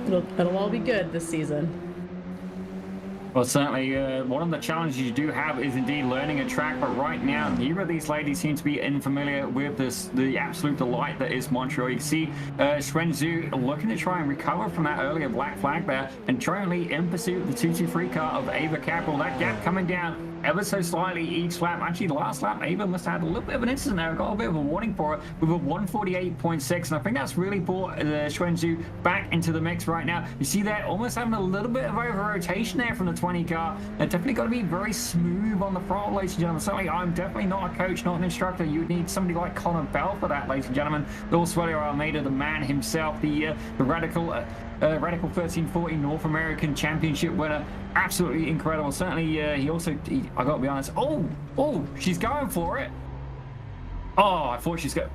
it'll all be good this season. Well, certainly, one of the challenges you do have is indeed learning a track, but right now, neither of these ladies seem to be unfamiliar with the absolute delight that is Montreal. You can see Xuanzhu looking to try and recover from that earlier black flag there, and currently in pursuit of the 223 car of Ava Capral. That gap coming down ever so slightly each lap. Actually, the last lap, Ava must have had a little bit of an incident there. Got a bit of a warning for it with a 148.6, and I think that's really brought Xuanzhu back into the mix right now. You see that almost having a little bit of over-rotation there from the 20 car. Definitely got to be very smooth on the throttle, ladies and gentlemen. Certainly, I'm definitely not a coach, not an instructor. You would need somebody like Colin Bell for that, ladies and gentlemen. Bill Swellier Almeida, the man himself, the Radical 1340 North American Championship winner. Absolutely incredible. Certainly, I gotta be honest. Oh, she's going for it. Oh, I thought she's going.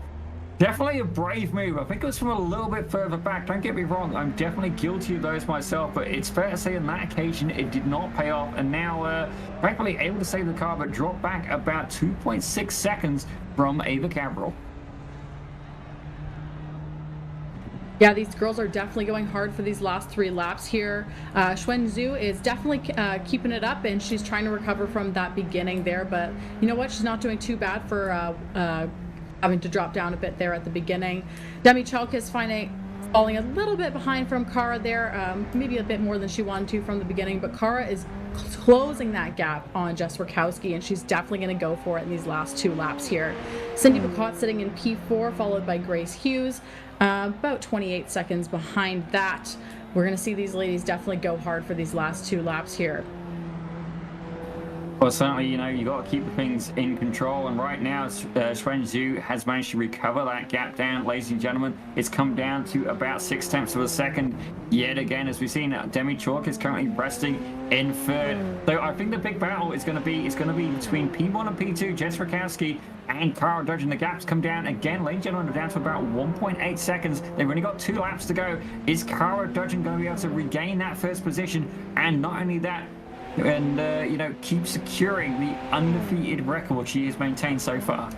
Definitely a brave move. I think it was from a little bit further back. Don't get me wrong, I'm definitely guilty of those myself, but it's fair to say on that occasion it did not pay off, and now thankfully able to save the car, but drop back about 2.6 seconds from Ava Cabral. Yeah, these girls are definitely going hard for these last 3 laps here. Xuanzhu is definitely keeping it up, and she's trying to recover from that beginning there, but you know what? She's not doing too bad for having to drop down a bit there at the beginning. Demi Chalk is falling a little bit behind from Kara there, maybe a bit more than she wanted to from the beginning, but Kara is closing that gap on Jess Rakowski, and she's definitely going to go for it in these last 2 laps here. Cindy Bacot sitting in P4, followed by Grace Hughes, about 28 seconds behind that. We're going to see these ladies definitely go hard for these last 2 laps here. Well, certainly, you know, you got to keep things in control, and right now, Xuanzhu has managed to recover that gap down, ladies and gentlemen. It's come down to about 6/10 of a second yet again, as we've seen. Demi Chalk is currently resting in 3rd. So I think the big battle is going to be between P1 and P2, Jess Rakowski and Kara Dudgeon. The gaps come down again, ladies and gentlemen. They're down to about 1.8 seconds. They've only got 2 laps to go. Is Kara Dudgeon going to be able to regain that 1st position? And not only that, and you know, keep securing the undefeated record she has maintained so far.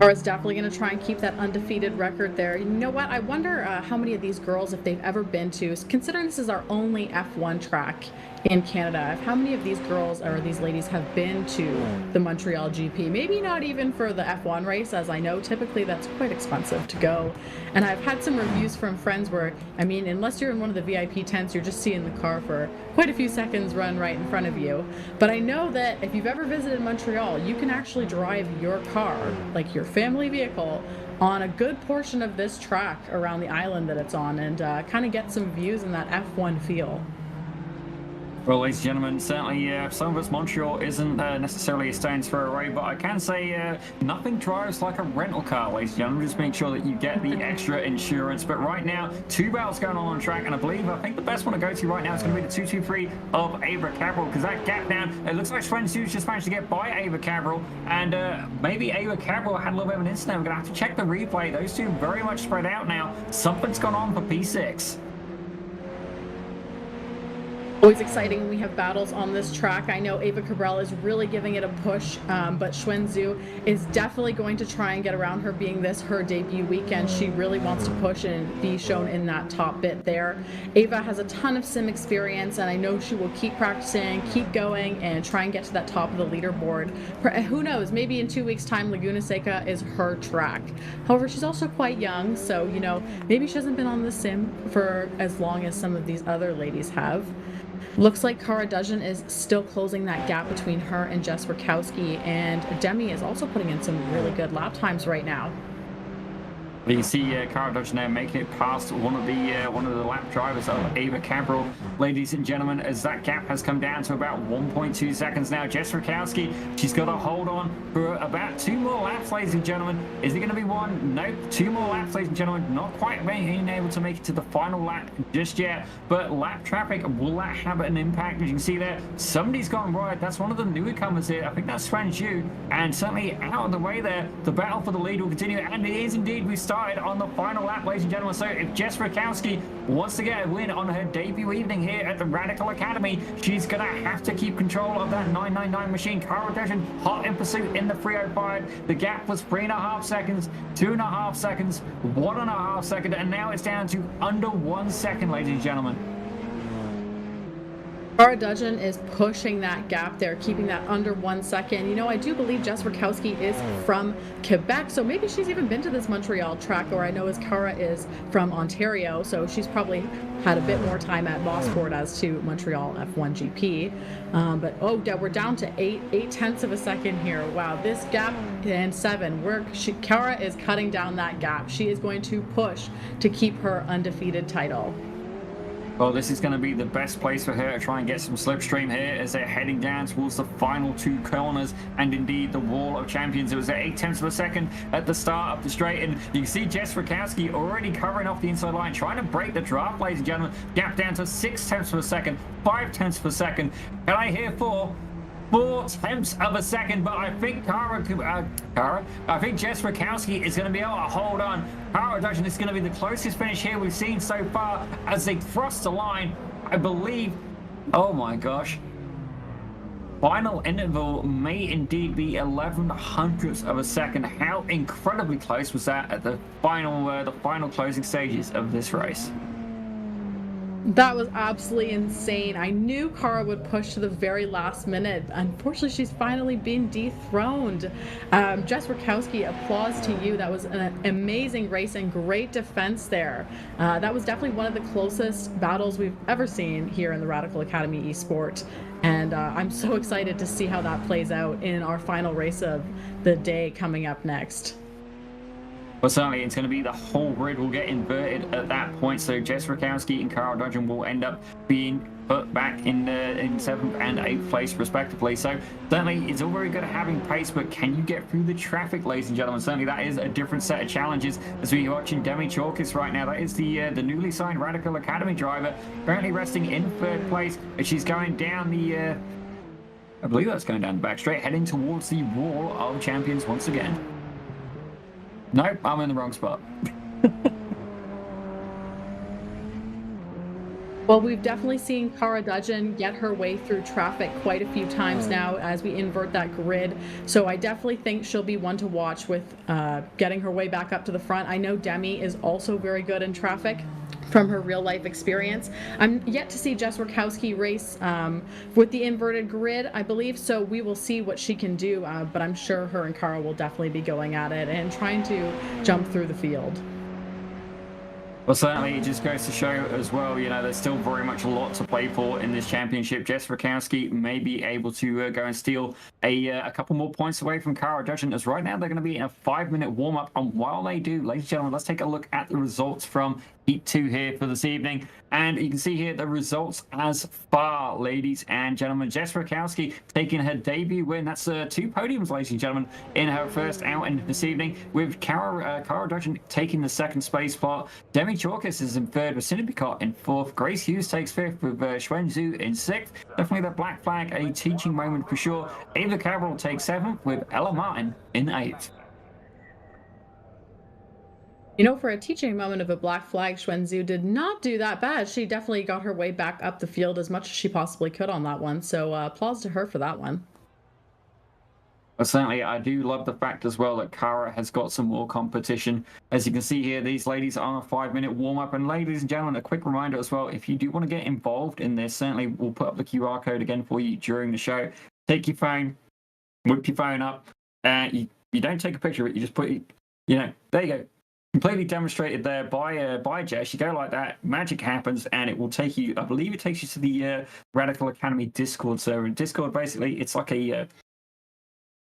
Kara's definitely going to try and keep that undefeated record there. You know what? I wonder how many of these girls, if they've ever been to, considering this is our only F1 track in Canada, how many of these girls or these ladies have been to the Montreal GP? Maybe not even for the F1 race, as I know typically that's quite expensive to go. And I've had some reviews from friends where, I mean, unless you're in one of the VIP tents, you're just seeing the car for quite a few seconds run right in front of you. But I know that if you've ever visited Montreal, you can actually drive your car, like your family vehicle, on a good portion of this track around the island that it's on, and kind of get some views in that F1 feel. Well, ladies and gentlemen, certainly some of us, Montreal isn't necessarily a stone's throw away, but I can say nothing drives like a rental car, ladies and gentlemen. Just make sure that you get the extra insurance. But right now, 2 battles going on track, and I think the best one to go to right now is going to be the 223 of Ava Cabral, because that gap down, it looks like Xuanzhu's just managed to get by Ava Cabral, and maybe Ava Cabral had a little bit of an incident. We're going to have to check the replay. Those two very much spread out now. Something's gone on for P6. Always exciting when we have battles on this track. I know Ava Cabral is really giving it a push, but Xuanzhu is definitely going to try and get around her, being this her debut weekend. She really wants to push and be shown in that top bit there. Ava has a ton of sim experience, and I know she will keep practicing, keep going, and try and get to that top of the leaderboard. Who knows, maybe in 2 weeks' time, Laguna Seca is her track. However, she's also quite young, so, you know, maybe she hasn't been on the sim for as long as some of these other ladies have. Looks like Kara Dudgeon is still closing that gap between her and Jess Rakowski, and Demi is also putting in some really good lap times right now. You can see Cara Dodge now making it past one of the lap drivers of Ava Cabral, ladies and gentlemen, as that gap has come down to about 1.2 seconds now. Jess Rakowski, she's got to hold on for about 2 more laps, ladies and gentlemen. Is it going to be 1? Nope. 2 more laps, ladies and gentlemen. Not quite being able to make it to the final lap just yet, but lap traffic, will that have an impact? As you can see there, somebody's gone wide. That's one of the newcomers here. I think that's Swan Zhu, and certainly out of the way there. The battle for the lead will continue, and it is indeed. We started on the final lap, ladies and gentlemen. So if Jess Rakowski wants to get a win on her debut evening here at the Radical Academy, she's going to have to keep control of that 999 machine. Cara Dodge hot in pursuit in the 305. The gap was 3.5 seconds, 2.5 seconds, 1.5 seconds, and now it's down to under 1 second, ladies and gentlemen. Cara Dudgeon is pushing that gap there, keeping that under 1 second. You know, I do believe Jess Rakowski is from Quebec, so maybe she's even been to this Montreal track, or I know as Cara is from Ontario, so she's probably had a bit more time at Motorsport as to Montreal F1 GP. But oh, we're down to 8 tenths of a second here. Wow, this gap and 7. Cara is cutting down that gap. She is going to push to keep her undefeated title. Well, this is going to be the best place for her to try and get some slipstream here as they're heading down towards the final 2 corners and indeed the wall of champions. It was at 8 tenths of a second at the start of the straight, and you can see Jess Rakowski already covering off the inside line, trying to break the draft, ladies and gentlemen. Gap down to 6 tenths of a second, 5 tenths of a second. Can I hear 4 tenths of a second? But I think I think Jess Rakowski is going to be able to hold on. Cara Dodge, this is going to be the closest finish here we've seen so far as they cross the line, I believe. Oh my gosh. Final interval may indeed be 11 hundredths of a second. How incredibly close was that at the final closing stages of this race? That was absolutely insane. I knew Cara would push to the very last minute. Unfortunately, she's finally been dethroned. Jess Rakowski, applause to you. That was an amazing race and great defense there. That was definitely one of the closest battles we've ever seen here in the Radical Academy eSport. And I'm so excited to see how that plays out in our final race of the day coming up next. Well, certainly it's going to be the whole grid will get inverted at that point. So Jess Rakowski and Cara Dodge will end up being put back in 7th and 8th place respectively. So certainly it's all very good at having pace, but can you get through the traffic, ladies and gentlemen? Certainly that is a different set of challenges as we're watching Demi Chalkis right now. That is the newly signed Radical Academy driver, currently resting in 3rd place as she's going down the I believe that's going down the back straight, heading towards the wall of champions once again. Nope, I'm in the wrong spot. Well, we've definitely seen Cara Dudgeon get her way through traffic quite a few times now as we invert that grid. So I definitely think she'll be one to watch with getting her way back up to the front. I know Demi is also very good in traffic from her real life experience. I'm yet to see Jess Rakowski race with the inverted grid, I believe, so we will see what she can do, but I'm sure her and Cara will definitely be going at it and trying to jump through the field. Well, certainly it just goes to show as well, you know, there's still very much a lot to play for in this championship. Jess Rakowski may be able to go and steal a couple more points away from Cara Dodge, as right now they're going to be in a 5-minute warm-up. And while they do, ladies and gentlemen, let's take a look at the results from Heat 2 here for this evening. And you can see here the results as far, ladies and gentlemen. Jess Rakowski taking her debut win. That's 2 podiums, ladies and gentlemen, in her first outing this evening, with Cara Dodge taking the 2nd space spot. Demi Chalkis is in 3rd with Cindy Picott in 4th. Grace Hughes takes 5th with Swan Zhu in 6th. Definitely the black flag, a teaching moment for sure. Ava Cabral takes 7th with Ella Martin in 8th. You know, for a teaching moment of a black flag, Swan Zhu did not do that bad. She definitely got her way back up the field as much as she possibly could on that one. So applause to her for that one. But certainly, I do love the fact as well that Cara has got some more competition. As you can see here, these ladies are on a 5-minute warm-up. And ladies and gentlemen, a quick reminder as well, if you do want to get involved in this, certainly we'll put up the QR code again for you during the show. Take your phone, whip your phone up. You don't take a picture of it, you just put it, there you go. Completely demonstrated there by Jess. You go like that, magic happens, and it will take you, I believe it takes you to the Radical Academy Discord server. Discord, basically, it's like a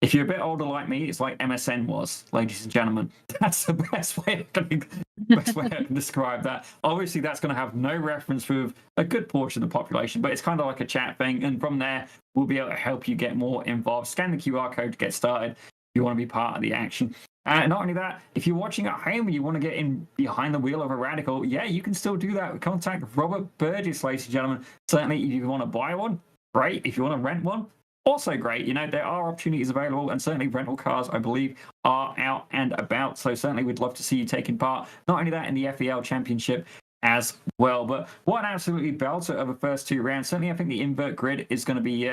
if you're a bit older like me, it's like MSN was, ladies and gentlemen. That's the best way I can describe that. Obviously, that's going to have no reference with a good portion of the population, but it's kind of like a chat thing. And from there, we'll be able to help you get more involved. Scan the QR code to get started if you want to be part of the action. Not only that, if you're watching at home and you want to get in behind the wheel of a Radical, yeah, you can still do that. Contact Robert Burgess, ladies and gentlemen. Certainly, if you want to buy one, great. If you want to rent one, also great. You know, there are opportunities available, and certainly rental cars, I believe, are out and about. So certainly we'd love to see you taking part. Not only that, in the FEL Championship as well. But what an absolutely belter of the first 2 rounds. Certainly, I think the invert grid is going to be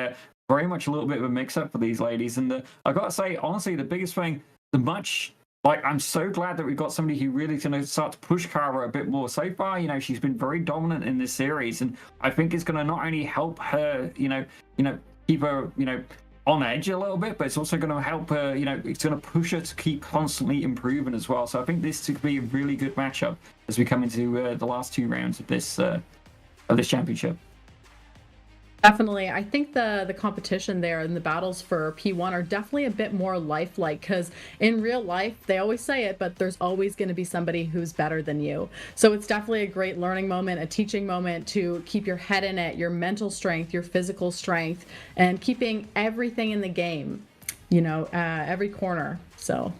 very much a little bit of a mix-up for these ladies. And I've got to say, honestly, the biggest thing, I'm so glad that we've got somebody who really is going to start to push Cara a bit more. So far, you know, she's been very dominant in this series, and I think it's going to not only help her, you know, keep her, you know, on edge a little bit, but it's also going to help her, you know, it's going to push her to keep constantly improving as well. So I think this could be a really good matchup as we come into the last 2 rounds of this championship. Definitely. I think the competition there and the battles for P1 are definitely a bit more lifelike, because in real life, they always say it, but there's always going to be somebody who's better than you. So it's definitely a great learning moment, a teaching moment to keep your head in it, your mental strength, your physical strength, and keeping everything in the game, you know, every corner. So.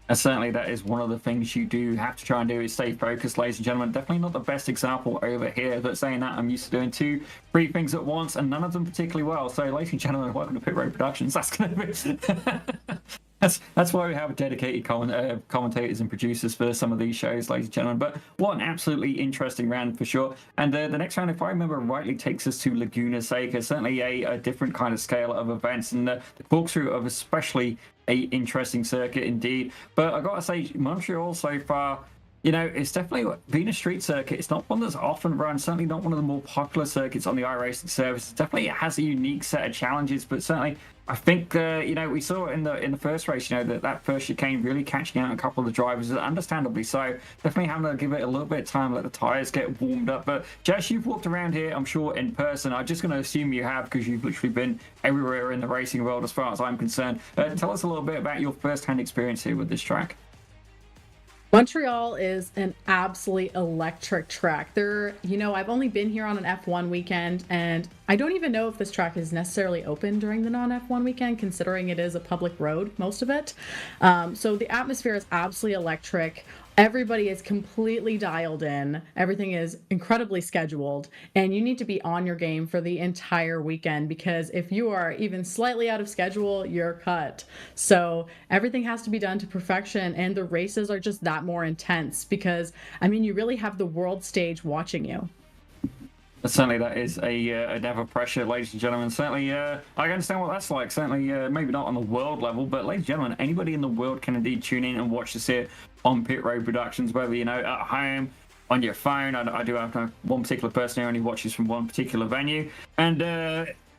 And certainly that is one of the things you do have to try and do, is stay focused, ladies and gentlemen. Definitely not the best example over here, but saying that, I'm used to doing 2, 3 things at once, and none of them particularly well. So, ladies and gentlemen, welcome to Pit Road Productions. That's going to be... That's why we have dedicated commentators and producers for some of these shows, ladies and gentlemen. But what an absolutely interesting round for sure. And the next round, if I remember rightly, takes us to Laguna Seca. Certainly a different kind of scale of events, and the corkscrew of especially a interesting circuit indeed. But I got to say, Montreal so far, you know, it's definitely been a street circuit. It's not one that's often run, certainly not one of the more popular circuits on the iRacing service. Definitely it has a unique set of challenges, but certainly I think, you know, we saw in the first race, you know, that first chicane really catching out a couple of the drivers, understandably so. Definitely having to give it a little bit of time, let the tyres get warmed up. But Jess, you've walked around here, I'm sure, in person. I'm just going to assume you have, because you've literally been everywhere in the racing world as far as I'm concerned. Tell us a little bit about your first-hand experience here with this track. Montreal is an absolutely electric track. You know, I've only been here on an F1 weekend, and I don't even know if this track is necessarily open during the non-F1 weekend, considering it is a public road, most of it. So the atmosphere is absolutely electric. Everybody is completely dialed in. Everything is incredibly scheduled, and you need to be on your game for the entire weekend, because if you are even slightly out of schedule, you're cut. So everything has to be done to perfection, and the races are just that more intense, because, I mean, you really have the world stage watching you. Certainly that is a never pressure, ladies and gentlemen. Certainly, I understand what that's like. Certainly, maybe not on the world level, but ladies and gentlemen, anybody in the world can indeed tune in and watch this here on Pit Road Productions, whether, you know, at home, on your phone. I do have one particular person who only watches from one particular venue. And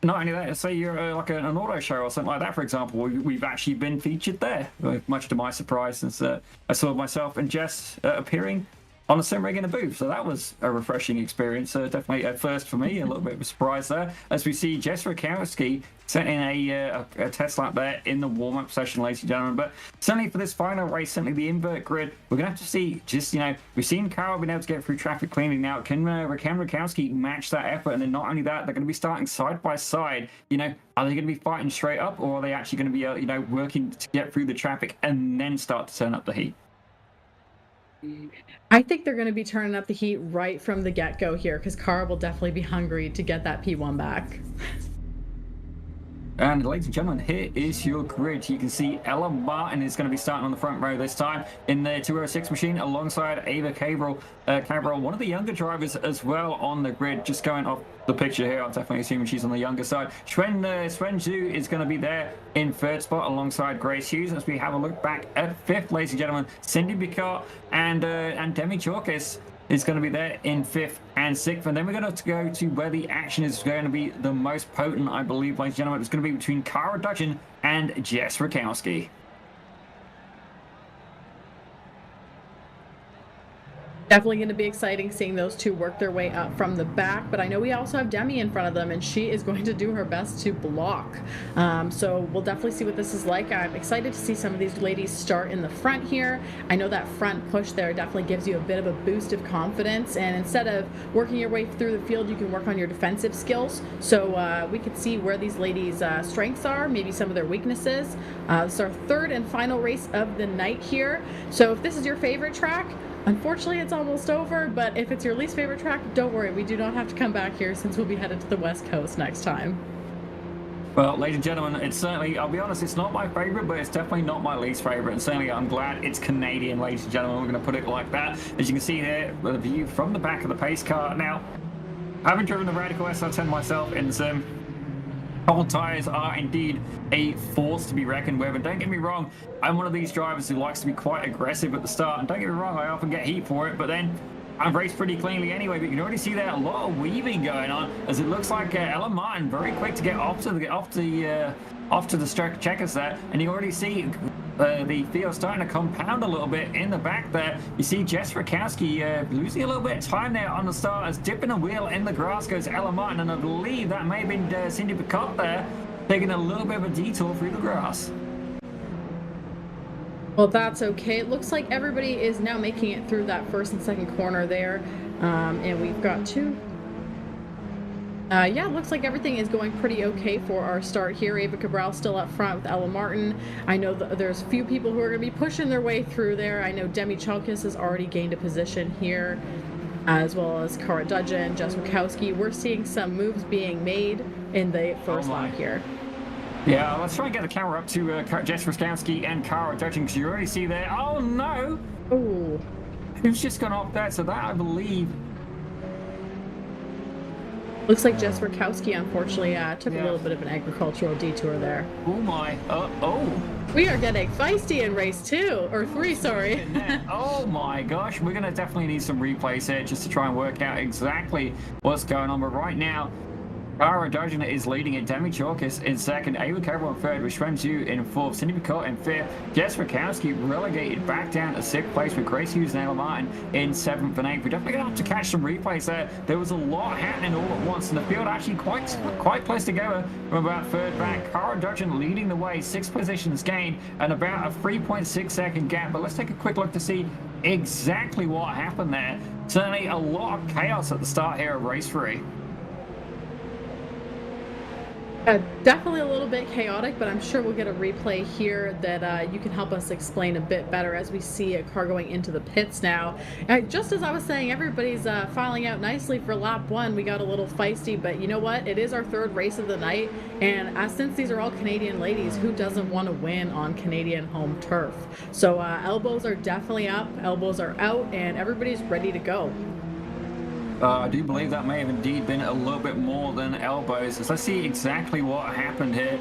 not only that, say you're like an auto show or something like that, for example, we've actually been featured there, much to my surprise, since I saw myself and Jess appearing on a sim rig in a booth. So that was a refreshing experience. Definitely a first for me, a little bit of a surprise there. As we see Jess Rakowski sent in a test lap there in the warm-up session, ladies and gentlemen. But certainly for this final race, certainly the invert grid, we're going to have to see, just, you know, we've seen Carl being able to get through traffic cleanly now. Can Rakowski match that effort? And then not only that, they're going to be starting side by side. You know, are they going to be fighting straight up, or are they actually going to be, you know, working to get through the traffic and then start to turn up the heat? I think they're going to be turning up the heat right from the get-go here, because Cara will definitely be hungry to get that P1 back. And ladies and gentlemen, here is your grid. You can see Ella Martin is going to be starting on the front row this time in the 206 machine alongside Ava Cabral, one of the younger drivers as well on the grid. Just going off the picture here, I'm definitely assuming she's on the younger side. Swen Zhu is going to be there in third spot alongside Grace Hughes. As we have a look back at fifth, ladies and gentlemen, Cindy Picard and Demi Chorkis is going to be there in fifth and sixth. And then we're going to go to where the action is going to be the most potent, I believe, ladies and gentlemen. It's going to be between Cara Dutchin and Jess Rakowski. Definitely going to be exciting seeing those two work their way up from the back, but I know we also have Demi in front of them, and she is going to do her best to block. So we'll definitely see what this is like. I'm excited to see some of these ladies start in the front here. I know that front push there definitely gives you a bit of a boost of confidence, and instead of working your way through the field, you can work on your defensive skills. So we can see where these ladies' strengths are, maybe some of their weaknesses. This is our third and final race of the night here. So if this is your favorite track, unfortunately, it's almost over, but if it's your least favorite track, don't worry. We do not have to come back here since we'll be headed to the West Coast next time. Well, ladies and gentlemen, it's certainly, I'll be honest, it's not my favorite, but it's definitely not my least favorite. And certainly I'm glad it's Canadian, ladies and gentlemen. We're going to put it like that. As you can see there, with a view from the back of the pace car. Now, having driven the Radical SR10 myself in the sim, cold tires are indeed a force to be reckoned with, and don't get me wrong, I'm one of these drivers who likes to be quite aggressive at the start, and don't get me wrong, I often get heat for it, but then I've raced pretty cleanly anyway. But you can already see there a lot of weaving going on, as it looks like Ella Martin very quick to get off to the checkers there, and you already see the field starting to compound a little bit in the back there. You see Jess Rakowski losing a little bit of time there on the start, as dipping a wheel in the grass goes Ella Martin, and I believe that may have been Cindy Picot there taking a little bit of a detour through the grass. Well, that's okay. It looks like everybody is now making it through that first and second corner there, and we've got two. Yeah, it looks like everything is going pretty okay for our start here. Ava Cabral still up front with Ella Martin. I know there's a few people who are going to be pushing their way through there. I know Demi Chalkis has already gained a position here, as well as Cara Dudgeon, Jess Rakowski. We're seeing some moves being made in the first lap here. Yeah, let's try and get the camera up to Jess Rakowski and Cara Dudgeon, because you already see there. Oh no! Oh, Who's just gone off there? So that, I believe, looks like Jess Rakowski unfortunately took a little bit of an agricultural detour there. oh my, oh. We are getting feisty in race 2 or 3, sorry. Oh my gosh, we're going to definitely need some replays here just to try and work out exactly what's going on. But right now, Cara Dudgeon is leading it, Demi Chalkis in second, Ava Cabral in third, with Schwenzu in fourth, Cindy Picot in fifth, Jess Rakowski relegated back down to sixth place, with Grace Hughes and Ella Martin in seventh and eighth. We're definitely going to have to catch some replays there. There was a lot happening all at once, and the field actually quite close together from about third back. Cara Dudgeon leading the way, 6 positions gained, and about a 3.6 second gap. But let's take a quick look to see exactly what happened there. Certainly a lot of chaos at the start here of race 3. Definitely a little bit chaotic, but I'm sure we'll get a replay here that you can help us explain a bit better as we see a car going into the pits now. Just as I was saying, everybody's filing out nicely for lap 1. We got a little feisty, but you know what? It is our third race of the night, and since these are all Canadian ladies, who doesn't want to win on Canadian home turf? So elbows are definitely up, elbows are out, and everybody's ready to go. I do believe that may have indeed been a little bit more than elbows. So let's see exactly what happened here.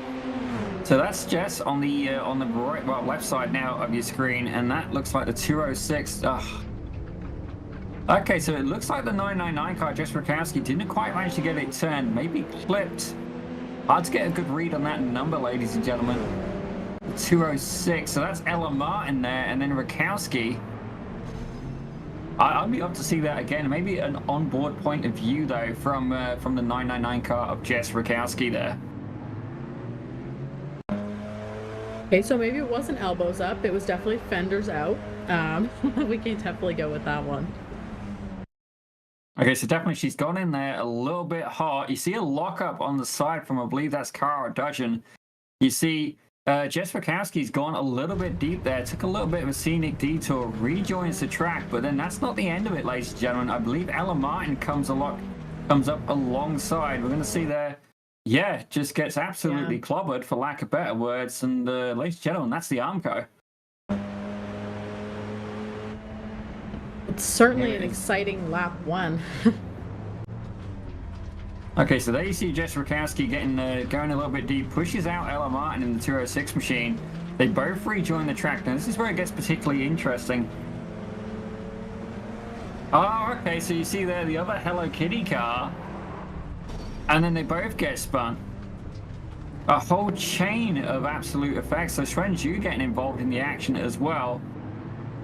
So that's Jess on the right, well, left side now of your screen, and that looks like the 206. Okay, so it looks like the 999 car, Jess Rakowski, didn't quite manage to get it turned. Maybe clipped. Hard to get a good read on that number, ladies and gentlemen. The 206. So that's Ella Martin there, and then Rakowski. I'd be up to see that again. Maybe an onboard point of view though from the 999 car of Jess Rakowski there. Okay, so maybe it wasn't elbows up. It was definitely fenders out. We can definitely go with that one. Okay, so definitely she's gone in there a little bit hard. You see a lockup on the side from, I believe that's Cara Dudgeon. You see Jess Rakowski's gone a little bit deep there, took a little bit of a scenic detour, rejoins the track, but then that's not the end of it, ladies and gentlemen. I believe Ella Martin comes up alongside. We're going to see there, yeah, just gets absolutely clobbered, for lack of better words, and ladies and gentlemen, that's the Armco. It's certainly an exciting lap 1. Okay, so there you see Jess Rakowski going a little bit deep, pushes out Ella Martin in the 206 machine. They both rejoin the track. Now, this is where it gets particularly interesting. Oh, okay, so you see there the other Hello Kitty car, and then they both get spun. A whole chain of absolute effects. So Schwenzu getting involved in the action as well.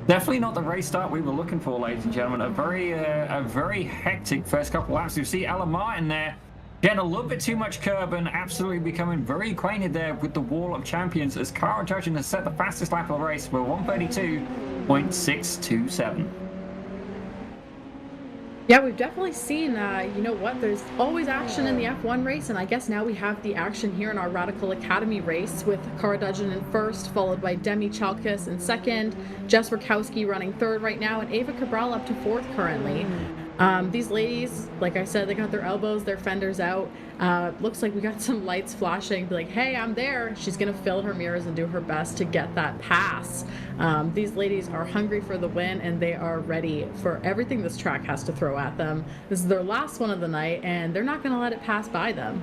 Definitely not the race start we were looking for, ladies and gentlemen. A very hectic first couple laps. You see Ella Martin there getting a little bit too much curb and absolutely becoming very acquainted there with the wall of champions, as Cara Judgen has set the fastest lap of the race with 1:32.627. Yeah, we've definitely seen, you know what, there's always action in the F1 race, and I guess now we have the action here in our Radical Academy race with Cara Dudgeon in first, followed by Demi Chalkis in second, Jess Rakowski running third right now, and Ava Cabral up to fourth currently. These ladies, like I said, they got their elbows, their fenders out. Looks like we got some lights flashing, be like, hey, I'm there. She's gonna fill her mirrors and do her best to get that pass. These ladies are hungry for the win, and they are ready for everything this track has to throw at them. This is their last one of the night, and they're not gonna let it pass by them.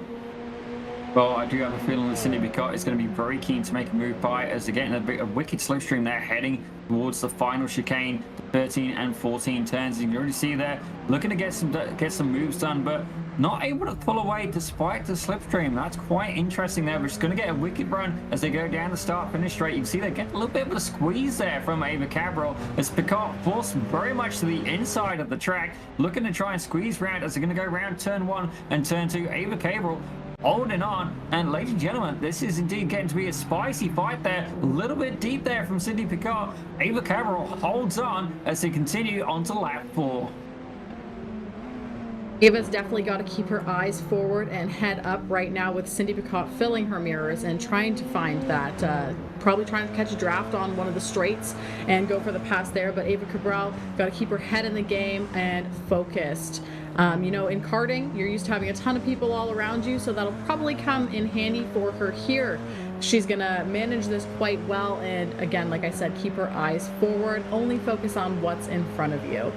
Well, I do have a feeling that Cindy Picot is going to be very keen to make a move by, as they're getting a bit of wicked slipstream there, heading towards the final chicane, 13 and 14 turns. You can already see there, looking to get some moves done, but not able to pull away despite the slipstream. That's quite interesting there. We're just going to get a wicked run as they go down the start-finish straight. You can see they get a little bit of a squeeze there from Ava Cabral, as Picot forced very much to the inside of the track, looking to try and squeeze round as they're going to go around turn 1 and turn 2. Ava Cabral holding on, and ladies and gentlemen, this is indeed getting to be a spicy fight there. A little bit deep there from Cindy Picot. Ava Cabral holds on as they continue on to lap 4. Ava's definitely got to keep her eyes forward and head up right now, with Cindy Picot filling her mirrors and trying to find that, probably trying to catch a draft on one of the straights and go for the pass there. But Ava Cabral got to keep her head in the game and focused. You know, in karting, you're used to having a ton of people all around you, so that'll probably come in handy for her here. She's gonna manage this quite well, and again, like I said, keep her eyes forward, only focus on what's in front of you.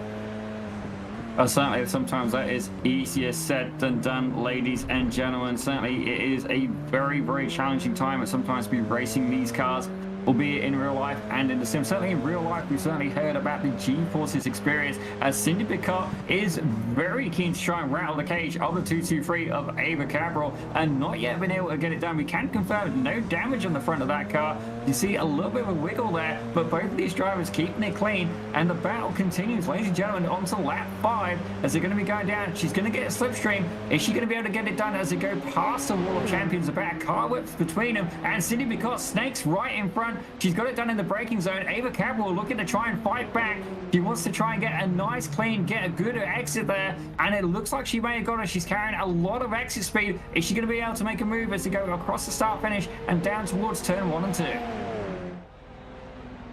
Certainly, sometimes that is easier said than done, ladies and gentlemen. Certainly, it is a very challenging time at sometimes be racing these cars, albeit in real life and in the sim. Certainly in real life, we've certainly heard about the G-Forces experience, as Cindy Picot is very keen to try and rattle the cage of the 223 of Ava Cabral, and not yet been able to get it done. We can confirm no damage on the front of that car. You see a little bit of a wiggle there, but both of these drivers keeping it clean, and the battle continues, ladies and gentlemen, on to lap 5 as they're going to be going down. She's going to get a slipstream. Is she going to be able to get it done as they go past the wall of champions? About car whips between them, and Cindy Picot snakes right in front. She's got it done in the braking zone. Ava Cabral looking to try and fight back. She wants to try and get a nice clean, get a good exit there, and it looks like she may have got it. She's carrying a lot of exit speed. Is she going to be able to make a move as they go across the start finish and down towards turn 1 and 2?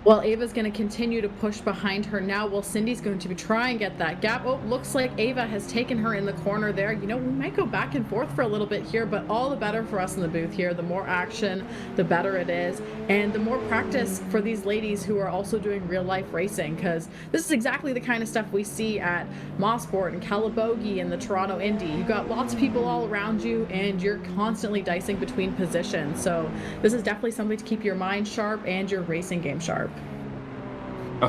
Well, Ava's going to continue to push behind her now, while Cindy's going to try and get that gap. Oh, looks like Ava has taken her in the corner there. You know, we might go back and forth for a little bit here, but all the better for us in the booth here. The more action, the better it is, and the more practice for these ladies who are also doing real-life racing, because this is exactly the kind of stuff we see at Motorsport and Calabogie and the Toronto Indy. You've got lots of people all around you, and you're constantly dicing between positions. So this is definitely something to keep your mind sharp and your racing game sharp.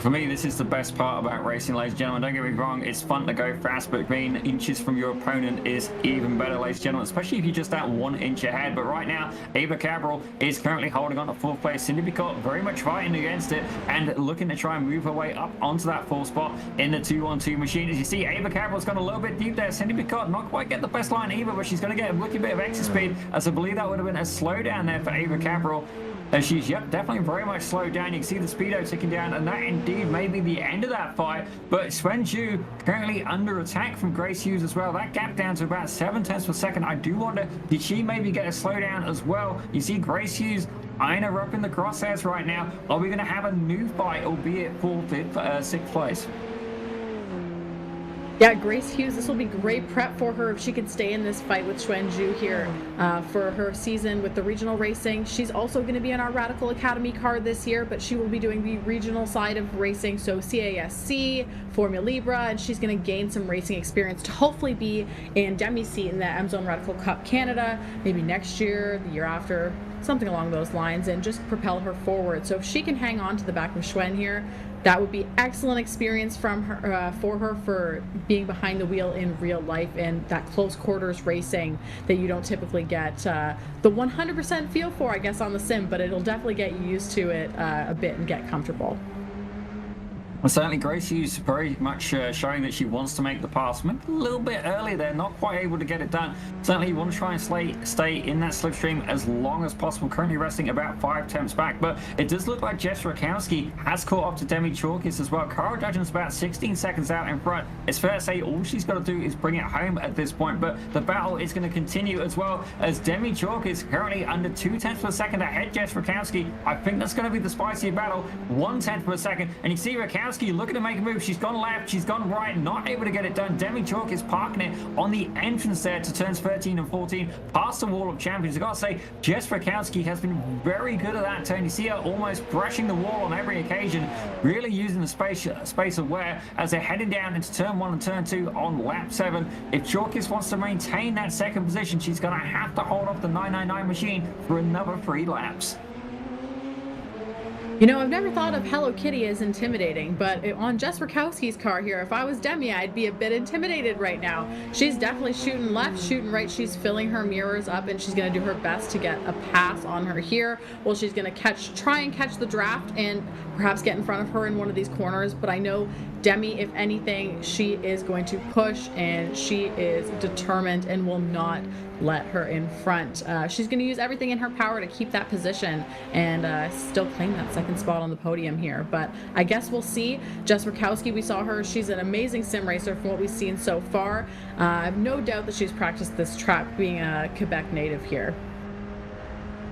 For me, this is the best part about racing, ladies and gentlemen. Don't get me wrong, it's fun to go fast, but being inches from your opponent is even better, ladies and gentlemen, especially if you're just that 1 inch ahead. But right now, Ava Cabral is currently holding on to 4th place. Cindy Picot very much fighting against it and looking to try and move her way up onto that 4th spot in the 2-1-2 machine. As you see, Ava Cabral's gone a little bit deep there. Cindy Picot not quite get the best line either, but she's going to get a wicked bit of exit speed, as I believe that would have been a slowdown there for Ava Cabral. As she's, definitely very much slowed down. You can see the speedo ticking down, and that indeed may be the end of that fight. But Swen Zhu currently under attack from Grace Hughes as well. That gap down to about 7 tenths per second. I do wonder, did she maybe get a slowdown as well? You see Grace Hughes eyeing her up in the crosshairs right now. Are we going to have a new fight, albeit for 6th place? Yeah, Grace Hughes, this will be great prep for her if she can stay in this fight with Swen Zhu here for her season with the regional racing. She's also going to be in our Radical Academy car this year, but she will be doing the regional side of racing, so CASC, Formula Libra, and she's going to gain some racing experience to hopefully be in Demi's seat in the M-Zone Radical Cup Canada, maybe next year, the year after, something along those lines, and just propel her forward. So if she can hang on to the back of Schwen here, that would be excellent experience from her for her for being behind the wheel in real life and that close quarters racing that you don't typically get the 100% feel for, I guess, on the sim, but it'll definitely get you used to it a bit and get comfortable. Well, certainly Grace Hughes very much showing that she wants to make the pass. Maybe a little bit early there, not quite able to get it done. Certainly you want to try and stay in that slipstream as long as possible. Currently resting about 5 temps back, but it does look like Jess Rakowski has caught up to Demi Chalkis as well. Cara Dudgeon's about 16 seconds out in front. It's fair to say all she's got to do is bring it home at this point, but the battle is going to continue as well as Demi Chalkis currently under 2 tenths per second ahead Jess Rakowski. I think that's going to be the spicier battle. 1 tenth per second, and you see Rakowski looking to make a move. She's gone left, she's gone right, not able to get it done. Demi Chalk is parking it on the entrance there to turns 13 and 14, past the wall of champions. I gotta say, Jess Rakowski has been very good at that turn. You see her almost brushing the wall on every occasion, really using the space aware as they're heading down into turn 1 and turn 2 on lap 7. If Chalkis wants to maintain that second position, she's gonna have to hold off the 999 machine for another 3 laps. You know, I've never thought of Hello Kitty as intimidating, but on Jess Rakowski's car here, if I was Demi, I'd be a bit intimidated right now. She's definitely shooting left, shooting right. She's filling her mirrors up, and she's going to do her best to get a pass on her here. Well, she's going to try and catch the draft and perhaps get in front of her in one of these corners. But I know Demi, if anything, she is going to push, and she is determined and will not let her in front. She's going to use everything in her power to keep that position and still claim that second spot on the podium here. But I guess we'll see. Jess Rakowski, we saw her. She's an amazing sim racer from what we've seen so far. I have no doubt that she's practiced this track, being a Quebec native here.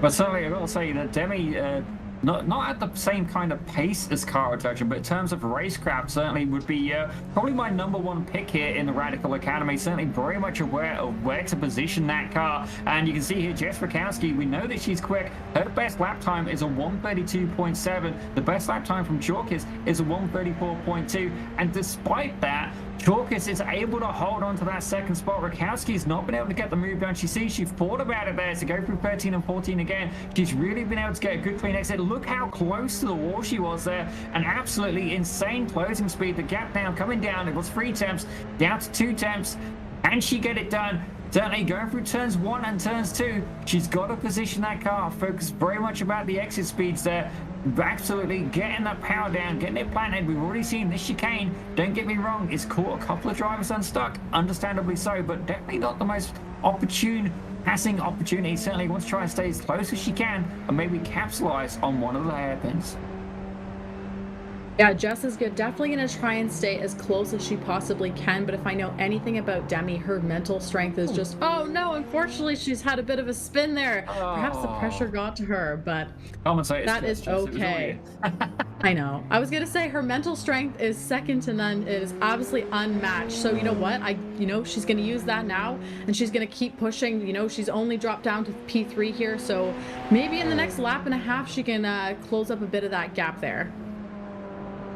But certainly I will say that Demi not at the same kind of pace as Cara Dudgeon, but in terms of racecraft, certainly would be probably my #1 pick here in the Radical Academy. Certainly very much aware of where to position that car. And you can see here, Jess Rakowski, we know that she's quick. Her best lap time is a 1:32.7. The best lap time from Chalkis is a 1:34.2. And despite that, Chalkis is able to hold on to that second spot. Rakowski's not been able to get the move done. She thought about it there to go through 13 and 14 again. She's really been able to get a good clean exit. Look how close to the wall she was there. An absolutely insane closing speed. The gap now coming down. It was 3 temps down to 2 temps. Can she get it done? Certainly going through turns 1 and turns 2. She's got to position that car. Focus very much about the exit speeds there. Absolutely getting that power down, getting it planted. We've already seen this chicane, don't get me wrong, it's caught a couple of drivers unstuck, understandably so, but definitely not the most opportune passing opportunity. Certainly wants to try and stay as close as she can and maybe capitalize on one of the hairpins. Yeah, Jess is good. Definitely going to try and stay as close as she possibly can. But if I know anything about Demi, her mental strength is just, oh no, unfortunately, she's had a bit of a spin there. Perhaps the pressure got to her, but that is okay. I know. I was going to say her mental strength is second to none. It is obviously unmatched. So you know what? She's going to use that now, and she's going to keep pushing. You know, she's only dropped down to P3 here. So maybe in the next lap and a half, she can close up a bit of that gap there.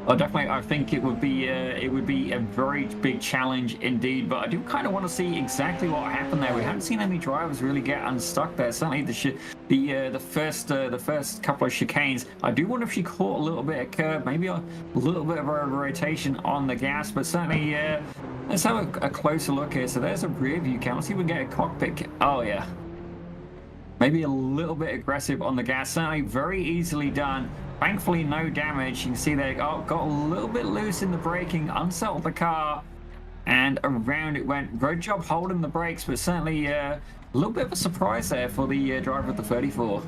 Well, definitely, I think it would be a very big challenge indeed. But I do kind of want to see exactly what happened there. We haven't seen any drivers really get unstuck there. Certainly, the first couple of chicanes. I do wonder if she caught a little bit of curb, maybe a little bit of a rotation on the gas. But certainly, let's have a closer look here. So there's a rear view camera. Let's see if we can get a cockpit. Oh yeah. Maybe a little bit aggressive on the gas. Certainly very easily done. Thankfully, no damage. You can see they got a little bit loose in the braking, unsettled the car, and around it went. Good job holding the brakes, but certainly a little bit of a surprise there for the driver of the 34.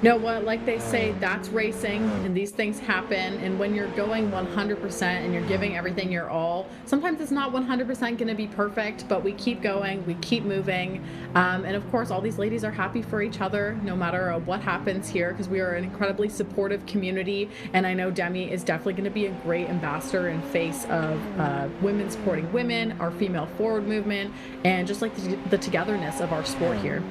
You know what, like they say, that's racing, and these things happen, and when you're going 100% and you're giving everything your all, sometimes it's not 100% going to be perfect, but we keep going, we keep moving, and of course all these ladies are happy for each other no matter what happens here, because we are an incredibly supportive community, and I know Demi is definitely going to be a great ambassador and face of women supporting women, our female forward movement, and just like the togetherness of our sport here.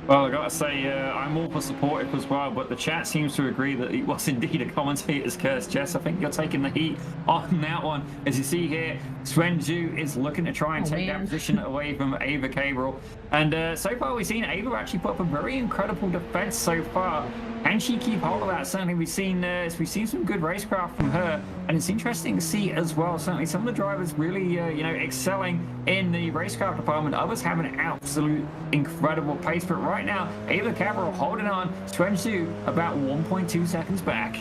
Well, I gotta say, I'm all for supportive as well, but the chat seems to agree that it was indeed a commentator's curse. Jess, I think you're taking the heat on that one. As you see here, Swen Zhu is looking to try and take that position away from Ava Cabral. And so far, we've seen Ava actually put up a very incredible defense so far. Can she keep hold of that? Certainly, we've seen some good racecraft from her, and it's interesting to see as well. Certainly, some of the drivers really, excelling in the racecraft department. Others have an absolute incredible pace, but right now, Ava Cabral holding on. Swen Zhu about 1.2 seconds back.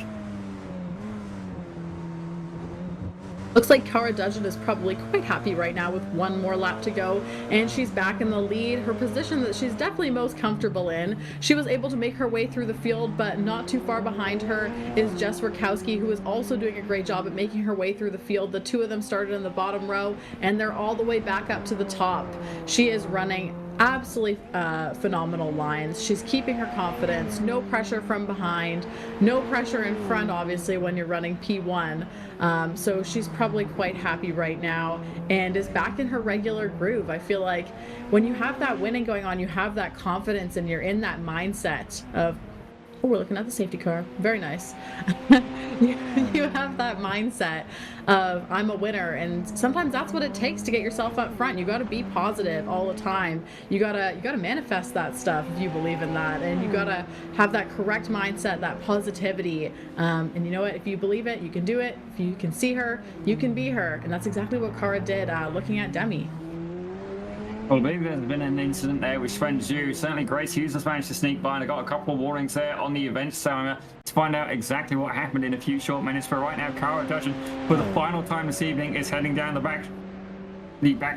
Looks like Cara Dudgeon is probably quite happy right now with one more lap to go, and she's back in the lead. Her position that she's definitely most comfortable in. She was able to make her way through the field, but not too far behind her is Jess Rakowski, who is also doing a great job at making her way through the field. The two of them started in the bottom row, and they're all the way back up to the top. She is running absolutely phenomenal lines. She's keeping her confidence, no pressure from behind, no pressure in front, obviously, when you're running P1. So she's probably quite happy right now and is back in her regular groove. I feel like when you have that winning going on, you have that confidence and you're in that mindset of, oh, we're looking at the safety car. Very nice. You have that mindset of, I'm a winner, and sometimes that's what it takes to get yourself up front. You got to be positive all the time. You gotta manifest that stuff if you believe in that, and you gotta have that correct mindset, that positivity. And you know what? If you believe it, you can do it. If you can see her, you can be her, and that's exactly what Cara did. Looking at Demi. Well, maybe there's been an incident there with Sven Zhu. Certainly Grace Hughes has managed to sneak by, and I got a couple of warnings there on the event timer to find out exactly what happened in a few short minutes. But right now, Cara Dudgeon, for the final time this evening, is heading down the back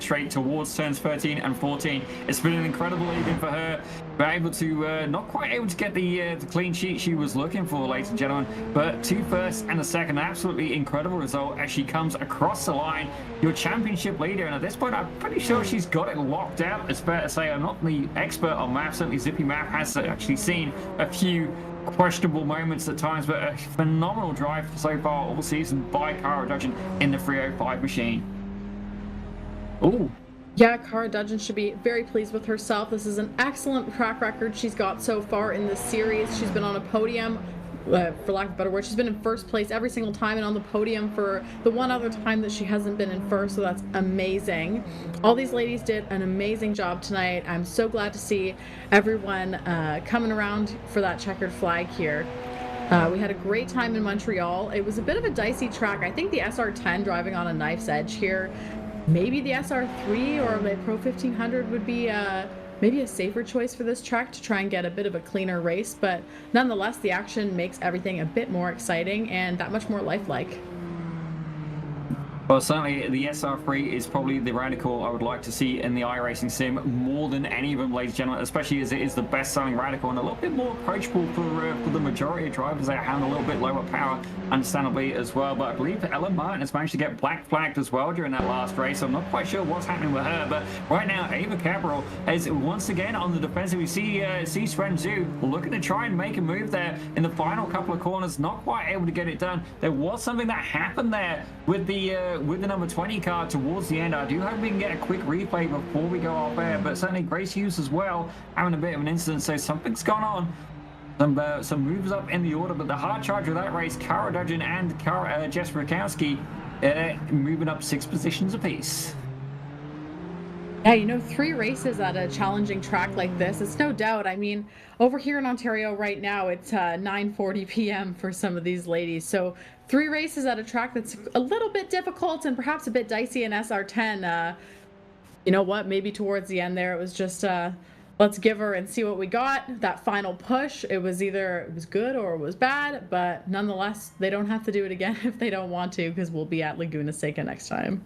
straight towards turns 13 and 14. It's been an incredible evening for her. But able to, not quite able to get the clean sheet she was looking for, ladies and gentlemen, but 2 firsts and a second. Absolutely incredible result as she comes across the line, your championship leader. And at this point, I'm pretty sure she's got it locked out. It's fair to say I'm not the expert on maps. Certainly Zippy Map has actually seen a few questionable moments at times, but a phenomenal drive so far all season by Cara Dudgeon in the 305 machine. Oh, yeah, Cara Dudgeon should be very pleased with herself. This is an excellent track record she's got so far in this series. She's been on a podium, for lack of a better word. She's been in first place every single time and on the podium for the one other time that she hasn't been in first, so that's amazing. All these ladies did an amazing job tonight. I'm so glad to see everyone coming around for that checkered flag here. We had a great time in Montreal. It was a bit of a dicey track. I think the SR10 driving on a knife's edge here. Maybe the SR3 or the Pro 1500 would be maybe a safer choice for this track to try and get a bit of a cleaner race, but nonetheless, the action makes everything a bit more exciting and that much more lifelike. Well, certainly the SR3 is probably the radical I would like to see in the iRacing sim more than any of them, ladies and gentlemen, especially as it is the best-selling radical and a little bit more approachable for the majority of drivers that have a little bit lower power, understandably, as well. But I believe Ella Martin has managed to get black flagged as well during that last race. I'm not quite sure what's happening with her, but right now, Ava Cabral is once again on the defensive. We see Sven Zhu looking to try and make a move there in the final couple of corners, not quite able to get it done. There was something that happened there with the number 20 car towards the end. I do hope we can get a quick replay before we go off air, but certainly Grace Hughes as well having a bit of an incident, so something's gone on. Some moves up in the order, but the hard charge of that race, Cara Dudgeon and Jess Rakowski moving up 6 positions apiece. Yeah, you know, 3 races at a challenging track like this, it's no doubt. I mean, over here in Ontario right now, it's 9:40 p.m. for some of these ladies. So 3 races at a track that's a little bit difficult and perhaps a bit dicey in SR10. You know what? Maybe towards the end there, it was just let's give her and see what we got. That final push, it was either it was good or it was bad, but nonetheless, they don't have to do it again if they don't want to, because we'll be at Laguna Seca next time.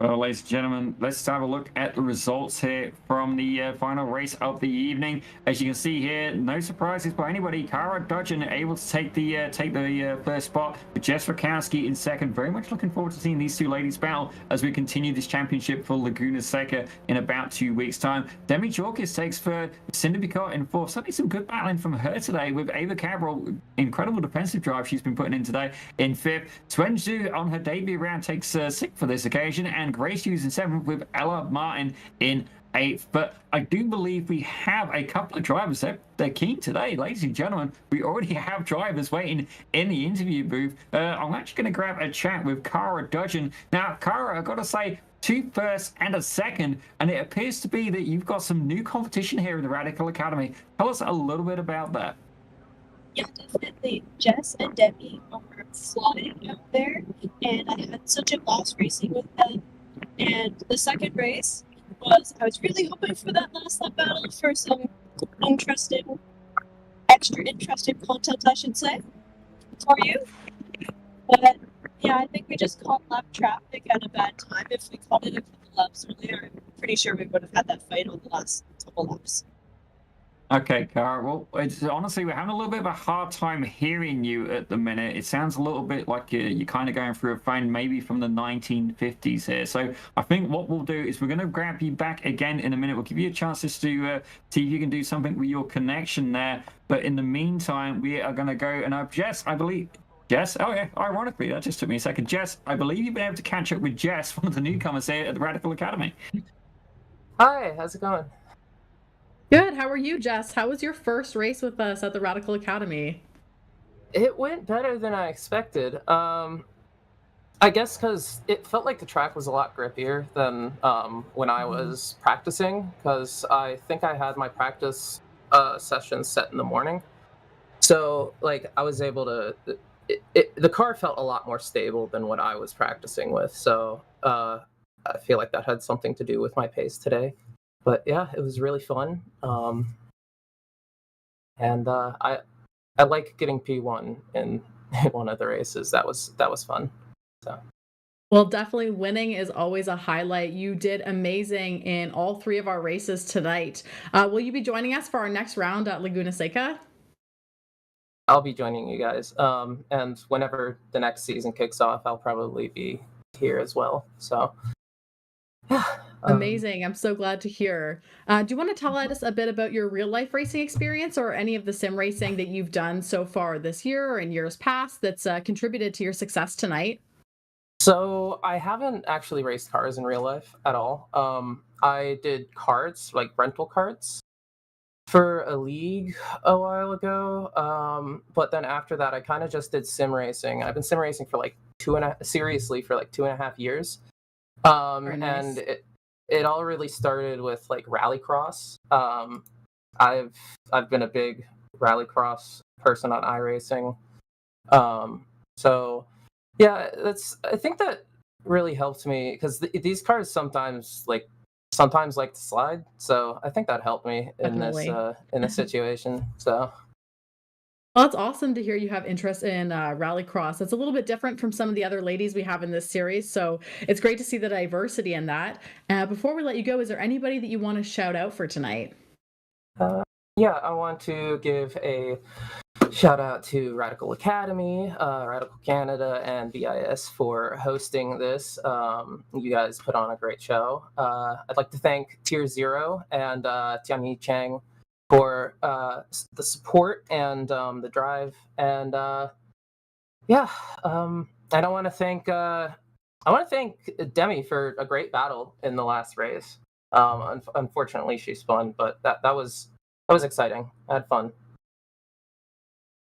Well, ladies and gentlemen, let's have a look at the results here from the final race of the evening. As you can see here, no surprises by anybody. Cara Dudgeon able to take the first spot, with Jess Rakowski in second. Very much looking forward to seeing these 2 ladies battle as we continue this championship for Laguna Seca in about 2 weeks' time. Demi Jorkis takes third, Cindy Picot in fourth. Certainly some good battling from her today, with Ava Cabral, incredible defensive drive she's been putting in today, in fifth. Sven Zhu on her debut round takes sixth for this occasion, and Grace Hughes in seventh, with Ella Martin in 8th. But I do believe we have a couple of drivers that they're keen today, ladies and gentlemen. We already have drivers waiting in the interview booth. I'm actually going to grab a chat with Cara Dudgeon. Now, Cara, I've got to say, 2 firsts and a second, and it appears to be that you've got some new competition here in the Radical Academy. Tell us a little bit about that. Yeah, definitely. Jess and Debbie are flying out there, and I had such a blast racing with them. And the second race I was really hoping for that last lap battle for some extra interesting content, I should say, for you. But Yeah, I think we just caught lap traffic at a bad time. If we caught it a couple laps earlier, I'm pretty sure we would have had that fight on the last couple laps. Okay, Cara. Well, it's honestly we're having a little bit of a hard time hearing you at the minute. It sounds a little bit like you're kind of going through a phone, maybe from the 1950s here. So I think what we'll do is we're going to grab you back again in a minute. We'll give you a chance just to see if you can do something with your connection there. But in the meantime, we are going to go and Jess, I believe. Jess, oh yeah, ironically, that just took me a second. Jess, I believe you've been able to catch up with Jess, one of the newcomers here at the Radical Academy. Hi, how's it going? Good. How are you, Jess? How was your first race with us at the Radical Academy? It went better than I expected. I guess because it felt like the track was a lot grippier than when I was practicing, because I think I had my practice session set in the morning. So, like, I was able to. The car felt a lot more stable than what I was practicing with. So, I feel like that had something to do with my pace today. But yeah, it was really fun. And I like getting P1 in one of the races. That was fun. So. Well, definitely winning is always a highlight. You did amazing in all three of our races tonight. Will you be joining us for our next round at Laguna Seca? I'll be joining you guys. And whenever the next season kicks off, I'll probably be here as well. So. Yeah. Amazing. I'm so glad to hear. Do you want to tell us a bit about your real life racing experience or any of the sim racing that you've done so far this year or in years past that's contributed to your success tonight? So I haven't actually raced cars in real life at all. I did karts, like rental karts, for a league a while ago. But then after that, I kind of just did sim racing. I've been sim racing for like seriously for like 2.5 years. Very nice. And it all really started with like rallycross. I've been a big rallycross person on iRacing. So yeah, I think that really helped me because these cars sometimes like to slide. So I think that helped me in Definitely. this situation. So. Well, it's awesome to hear you have interest in rallycross. It's a little bit different from some of the other ladies we have in this series, so it's great to see the diversity in that. Before we let you go, is there anybody that you want to shout out for tonight? Yeah, I want to give a shout out to Radical Academy, Radical Canada, and BIS for hosting this. You guys put on a great show. I'd like to thank Tier Zero and Tianyi Chang for the support and the drive. And yeah, I want to thank Demi for a great battle in the last race. Unfortunately, she spun, but that was exciting. I had fun.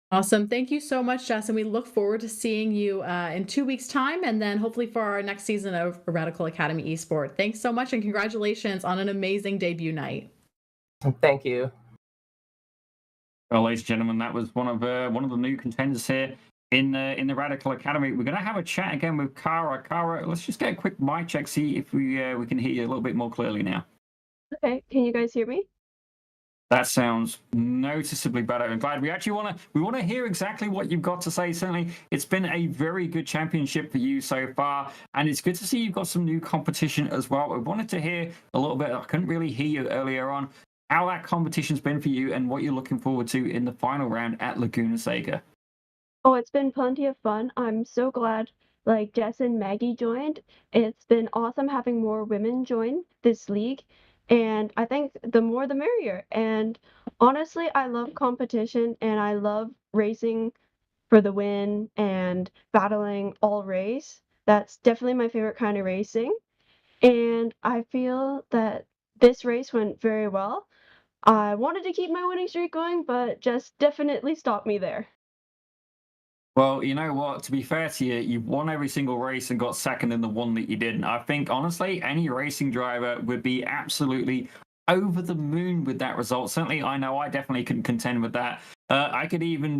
Awesome. Thank you so much, Jess. And we look forward to seeing you in 2 weeks' time and then hopefully for our next season of Radical Academy Esport. Thanks so much and congratulations on an amazing debut night. Thank you. Well, ladies and gentlemen, that was one of the new contenders here in the Radical Academy. We're going to have a chat again with Cara. Cara, let's just get a quick mic check, see if we can hear you a little bit more clearly now. Okay, can you guys hear me? That sounds noticeably better. I'm glad we actually want to hear exactly what you've got to say. Certainly, it's been a very good championship for you so far, and it's good to see you've got some new competition as well. I wanted to hear a little bit. I couldn't really hear you earlier on. How that competition's been for you, and what you're looking forward to in the final round at Laguna Seca. Oh, it's been plenty of fun. I'm so glad like Jess and Maggie joined. It's been awesome having more women join this league, and I think the more the merrier. And honestly, I love competition and I love racing for the win and battling all race. That's definitely my favorite kind of racing. And I feel that this race went very well. I wanted to keep my winning streak going, but Jess definitely stopped me there. Well, you know what? To be fair to you, you've won every single race and got second in the one that you didn't. I think, honestly, any racing driver would be absolutely over the moon with that result. Certainly, I know I definitely couldn't contend with that. I could even,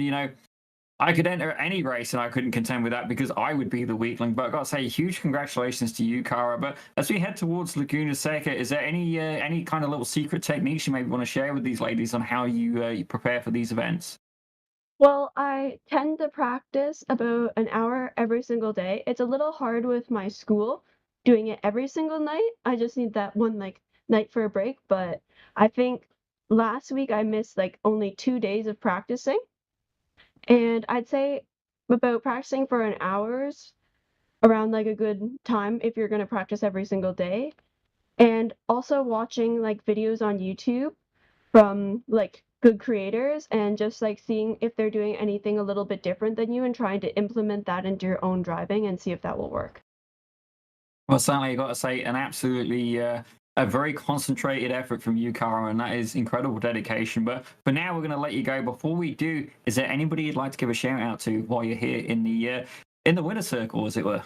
I could enter any race and I couldn't contend with that because I would be the weakling. But I've got to say, huge congratulations to you, Cara. But as we head towards Laguna Seca, is there any kind of little secret techniques you maybe want to share with these ladies on how you prepare for these events? Well, I tend to practice about an hour every single day. It's a little hard with my school doing it every single night. I just need that one like night for a break, but I think last week I missed like only 2 days of practicing. And I'd say about practicing for an hour's around like a good time if you're going to practice every single day. And also watching like videos on YouTube from like good creators and just like seeing if they're doing anything a little bit different than you and trying to implement that into your own driving and see if that will work. Well, certainly, I've got to say, an absolutely a very concentrated effort from you, Cara, and that is incredible dedication. But for now, we're going to let you go. Before we do, is there anybody you'd like to give a shout out to while you're here in the winner circle, as it were?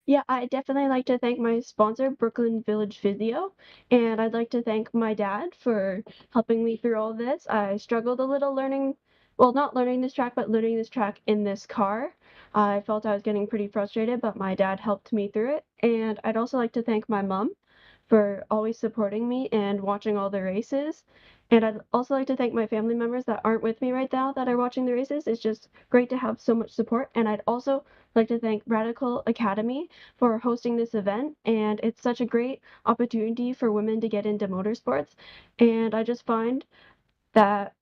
Yeah, I definitely like to thank my sponsor, Brooklyn Village Physio, and I'd like to thank my dad for helping me through all this. I struggled a little learning, well, not learning this track, but learning this track in this car. I felt I was getting pretty frustrated, but my dad helped me through it. And I'd also like to thank my mom for always supporting me and watching all the races. And I'd also like to thank my family members that aren't with me right now that are watching the races. It's just great to have so much support. And I'd also like to thank Radical Academy for hosting this event. And it's such a great opportunity for women to get into motorsports. And I just find that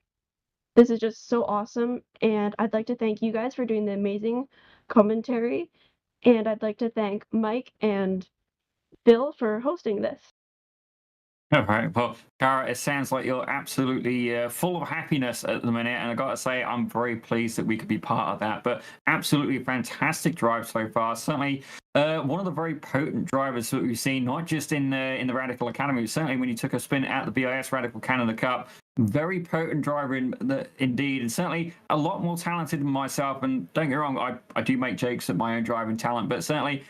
this is just so awesome. And I'd like to thank you guys for doing the amazing commentary. And I'd like to thank Mike and Bill for hosting this. All right. Well, Cara, it sounds like you're absolutely full of happiness at the minute, and I got to say, I'm very pleased that we could be part of that. But absolutely fantastic drive so far. Certainly, one of the very potent drivers that we've seen, not just in the Radical Academy, but certainly when you took a spin at the BIS Radical Canada Cup. Very potent driver indeed, and certainly a lot more talented than myself. And don't get me wrong, I do make jokes at my own driving talent, but certainly,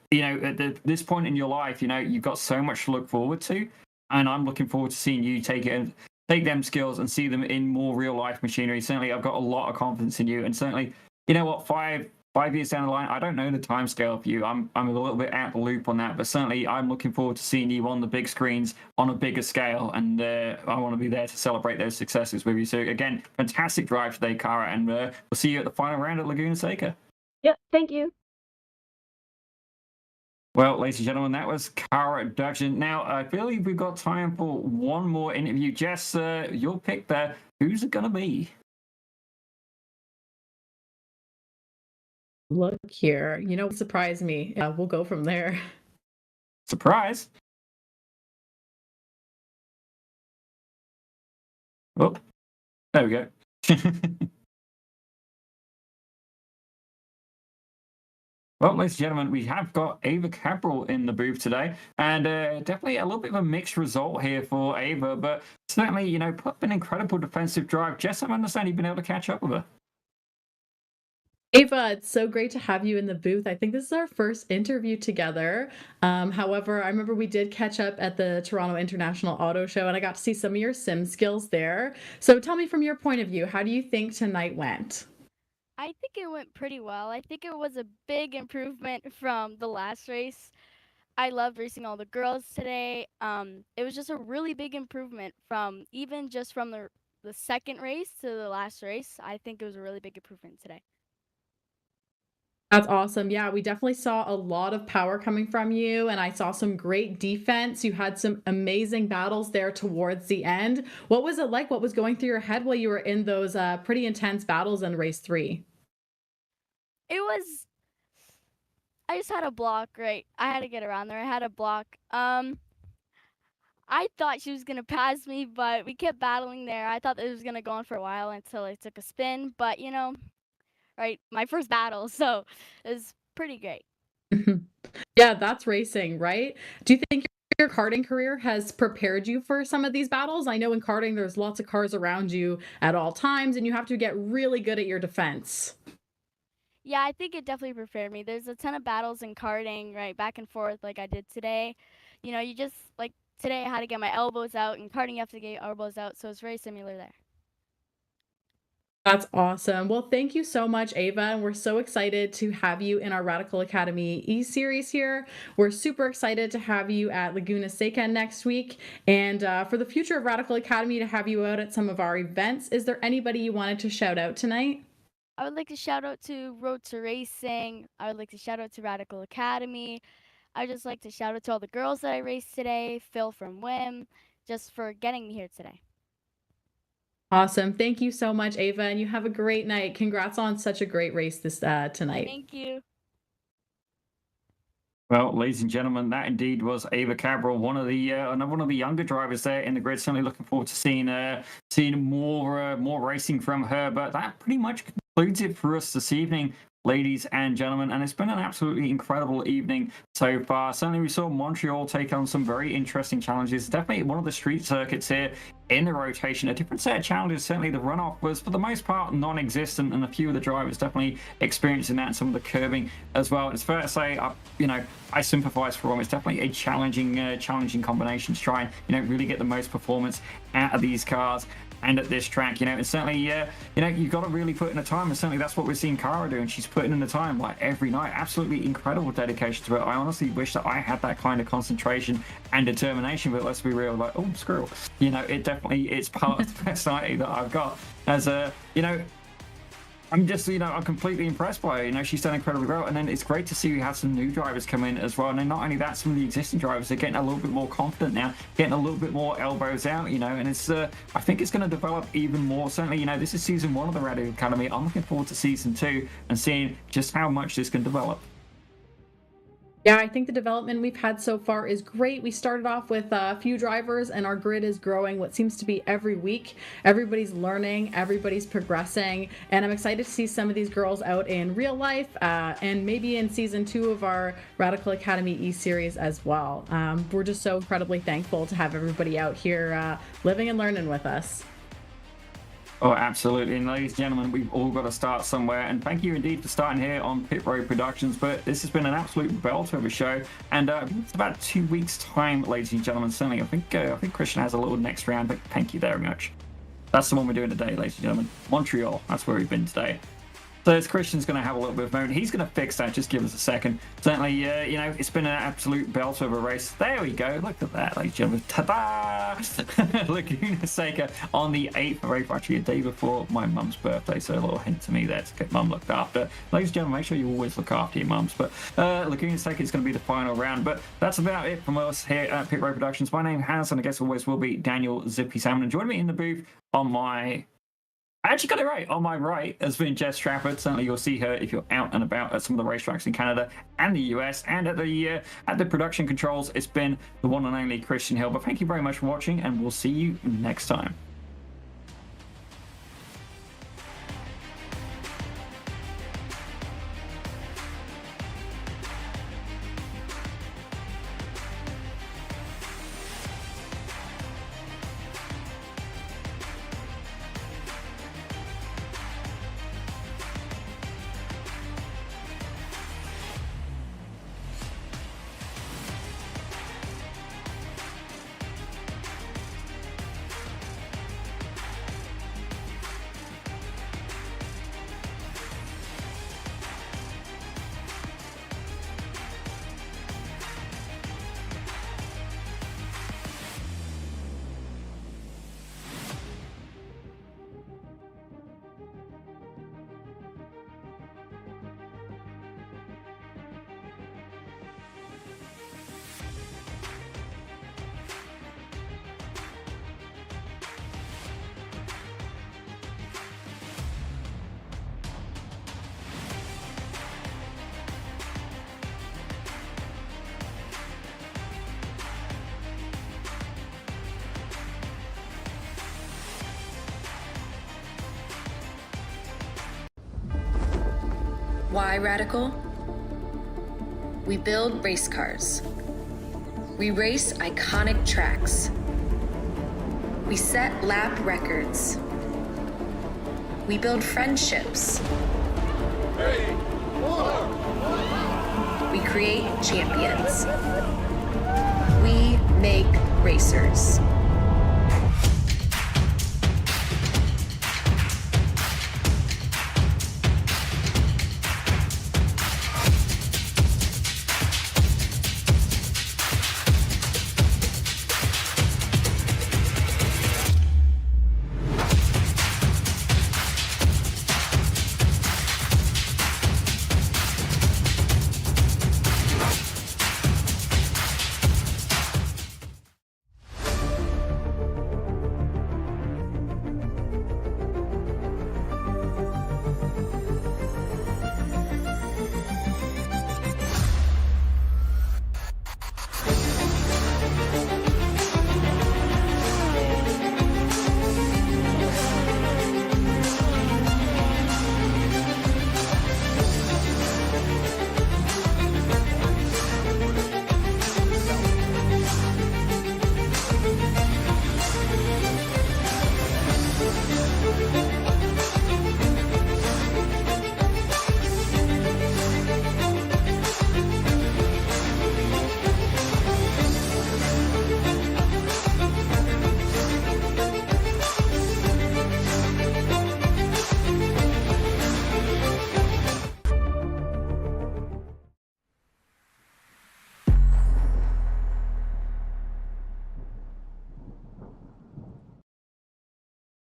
this point in your life, you've got so much to look forward to, and I'm looking forward to seeing you take them skills and see them in more real life machinery. Certainly, I've got a lot of confidence in you, and certainly, you know what, five years down the line, I don't know the time scale for you. I'm a little bit out of the loop on that, but certainly, I'm looking forward to seeing you on the big screens on a bigger scale, and I want to be there to celebrate those successes with you. So again, fantastic drive today, Cara, and we'll see you at the final round at Laguna Seca. Yep, thank you. Well, ladies and gentlemen, that was Cara Duggan. Now, I believe we've got time for one more interview. Jess, your pick there. Who's it going to be? Look here, surprise me. We'll go from there. Surprise. Oh, there we go. Well, ladies and gentlemen, we have got Ava Cabral in the booth today, and definitely a little bit of a mixed result here for Ava, but certainly, put up an incredible defensive drive. Jess, I understand you've been able to catch up with her. Ava, it's so great to have you in the booth. I think this is our first interview together. However, I remember we did catch up at the Toronto International Auto Show, and I got to see some of your sim skills there. So tell me from your point of view, how do you think tonight went? I think it went pretty well. I think it was a big improvement from the last race. I loved racing all the girls today. It was just a really big improvement from even just from the second race to the last race. I think it was a really big improvement today. That's awesome. Yeah, we definitely saw a lot of power coming from you, and I saw some great defense. You had some amazing battles there towards the end. What was it like? What was going through your head while you were in those pretty intense battles in race 3? It was I just had a block, right? I had to get around there. I had a block. I thought she was gonna pass me, but we kept battling there. I thought it was gonna go on for a while until I took a spin, but right, my first battle, so it was pretty great. Yeah, that's racing, right? Do you think your karting career has prepared you for some of these battles? I know in karting, there's lots of cars around you at all times, and you have to get really good at your defense. Yeah, I think it definitely prepared me. There's a ton of battles in karting, right, back and forth like I did today. You just like today I had to get my elbows out. In karting you have to get your elbows out, so it's very similar there. That's awesome. Well, thank you so much, Ava. And we're so excited to have you in our Radical Academy E-Series here. We're super excited to have you at Laguna Seca next week. And for the future of Radical Academy, to have you out at some of our events. Is there anybody you wanted to shout out tonight? I would like to shout out to Road to Racing. I would like to shout out to Radical Academy. I would just like to shout out to all the girls that I raced today, Phil from WIM, just for getting me here today. Awesome. Thank you so much, Ava. And you have a great night. Congrats on such a great race this tonight. Thank you. Well, ladies and gentlemen, that indeed was Ava Cabral, one of the another one of the younger drivers there in the grid. Certainly looking forward to seeing more racing from her. But that pretty much concludes it for us this evening, ladies and gentlemen. And it's been an absolutely incredible evening so far. Certainly, we saw Montreal take on some very interesting challenges. Definitely one of the street circuits here in the rotation. A different set of challenges. Certainly, the runoff was for the most part non-existent, and a few of the drivers definitely experiencing that, and some of the curbing as well. It's fair to say, I sympathise for them. It's definitely a challenging combination to try and really get the most performance out of these cars and at this track. And certainly you've got to really put in the time, and certainly that's what we're seeing Cara doing. She's putting in the time like every night. Absolutely incredible dedication to it. I honestly wish that I had that kind of concentration and determination, but let's be real, like, oh, screw it's part of the personality that I've got as I'm just, I'm completely impressed by her. She's done incredibly well. And then it's great to see we have some new drivers come in as well. And then not only that, some of the existing drivers are getting a little bit more confident now, getting a little bit more elbows out, and it's, I think it's going to develop even more. Certainly, this is season 1 of the Radical Academy. I'm looking forward to season 2 and seeing just how much this can develop. Yeah, I think the development we've had so far is great. We started off with a few drivers, and our grid is growing what seems to be every week. Everybody's learning, everybody's progressing, and I'm excited to see some of these girls out in real life and maybe in season 2 of our Radical Academy E-Series as well. We're just so incredibly thankful to have everybody out here living and learning with us. Oh, absolutely. And ladies and gentlemen, we've all got to start somewhere. And thank you indeed for starting here on Pit Road Productions. But this has been an absolute belter of a show. And it's about 2 weeks' time, ladies and gentlemen. Certainly, I think Christian has a little next round, but thank you very much. That's the one we're doing today, ladies and gentlemen. Montreal, that's where we've been today. So as Christian's going to have a little bit of a moment, he's going to fix that. Just give us a second. Certainly, it's been an absolute belter of a race. There we go. Look at that, ladies and gentlemen. Ta-da! Laguna Seca on the 8th of April, actually a day before my mum's birthday. So a little hint to me there to get mum looked after. Ladies and gentlemen, make sure you always look after your mums. But Laguna Seca is going to be the final round. But that's about it from us here at Pit Road Productions. My name has, and I guess always will be, Daniel Zippy Salmon. And joining me in the booth on my... I actually got it right. On my right has been Jess Trafford. Certainly you'll see her if you're out and about at some of the racetracks in Canada and the US. And at the production controls, it's been the one and only Christian Hill. But thank you very much for watching, and we'll see you next time. Why Radical? We build race cars. We race iconic tracks. We set lap records. We build friendships. 3, 4. We create champions. We make racers.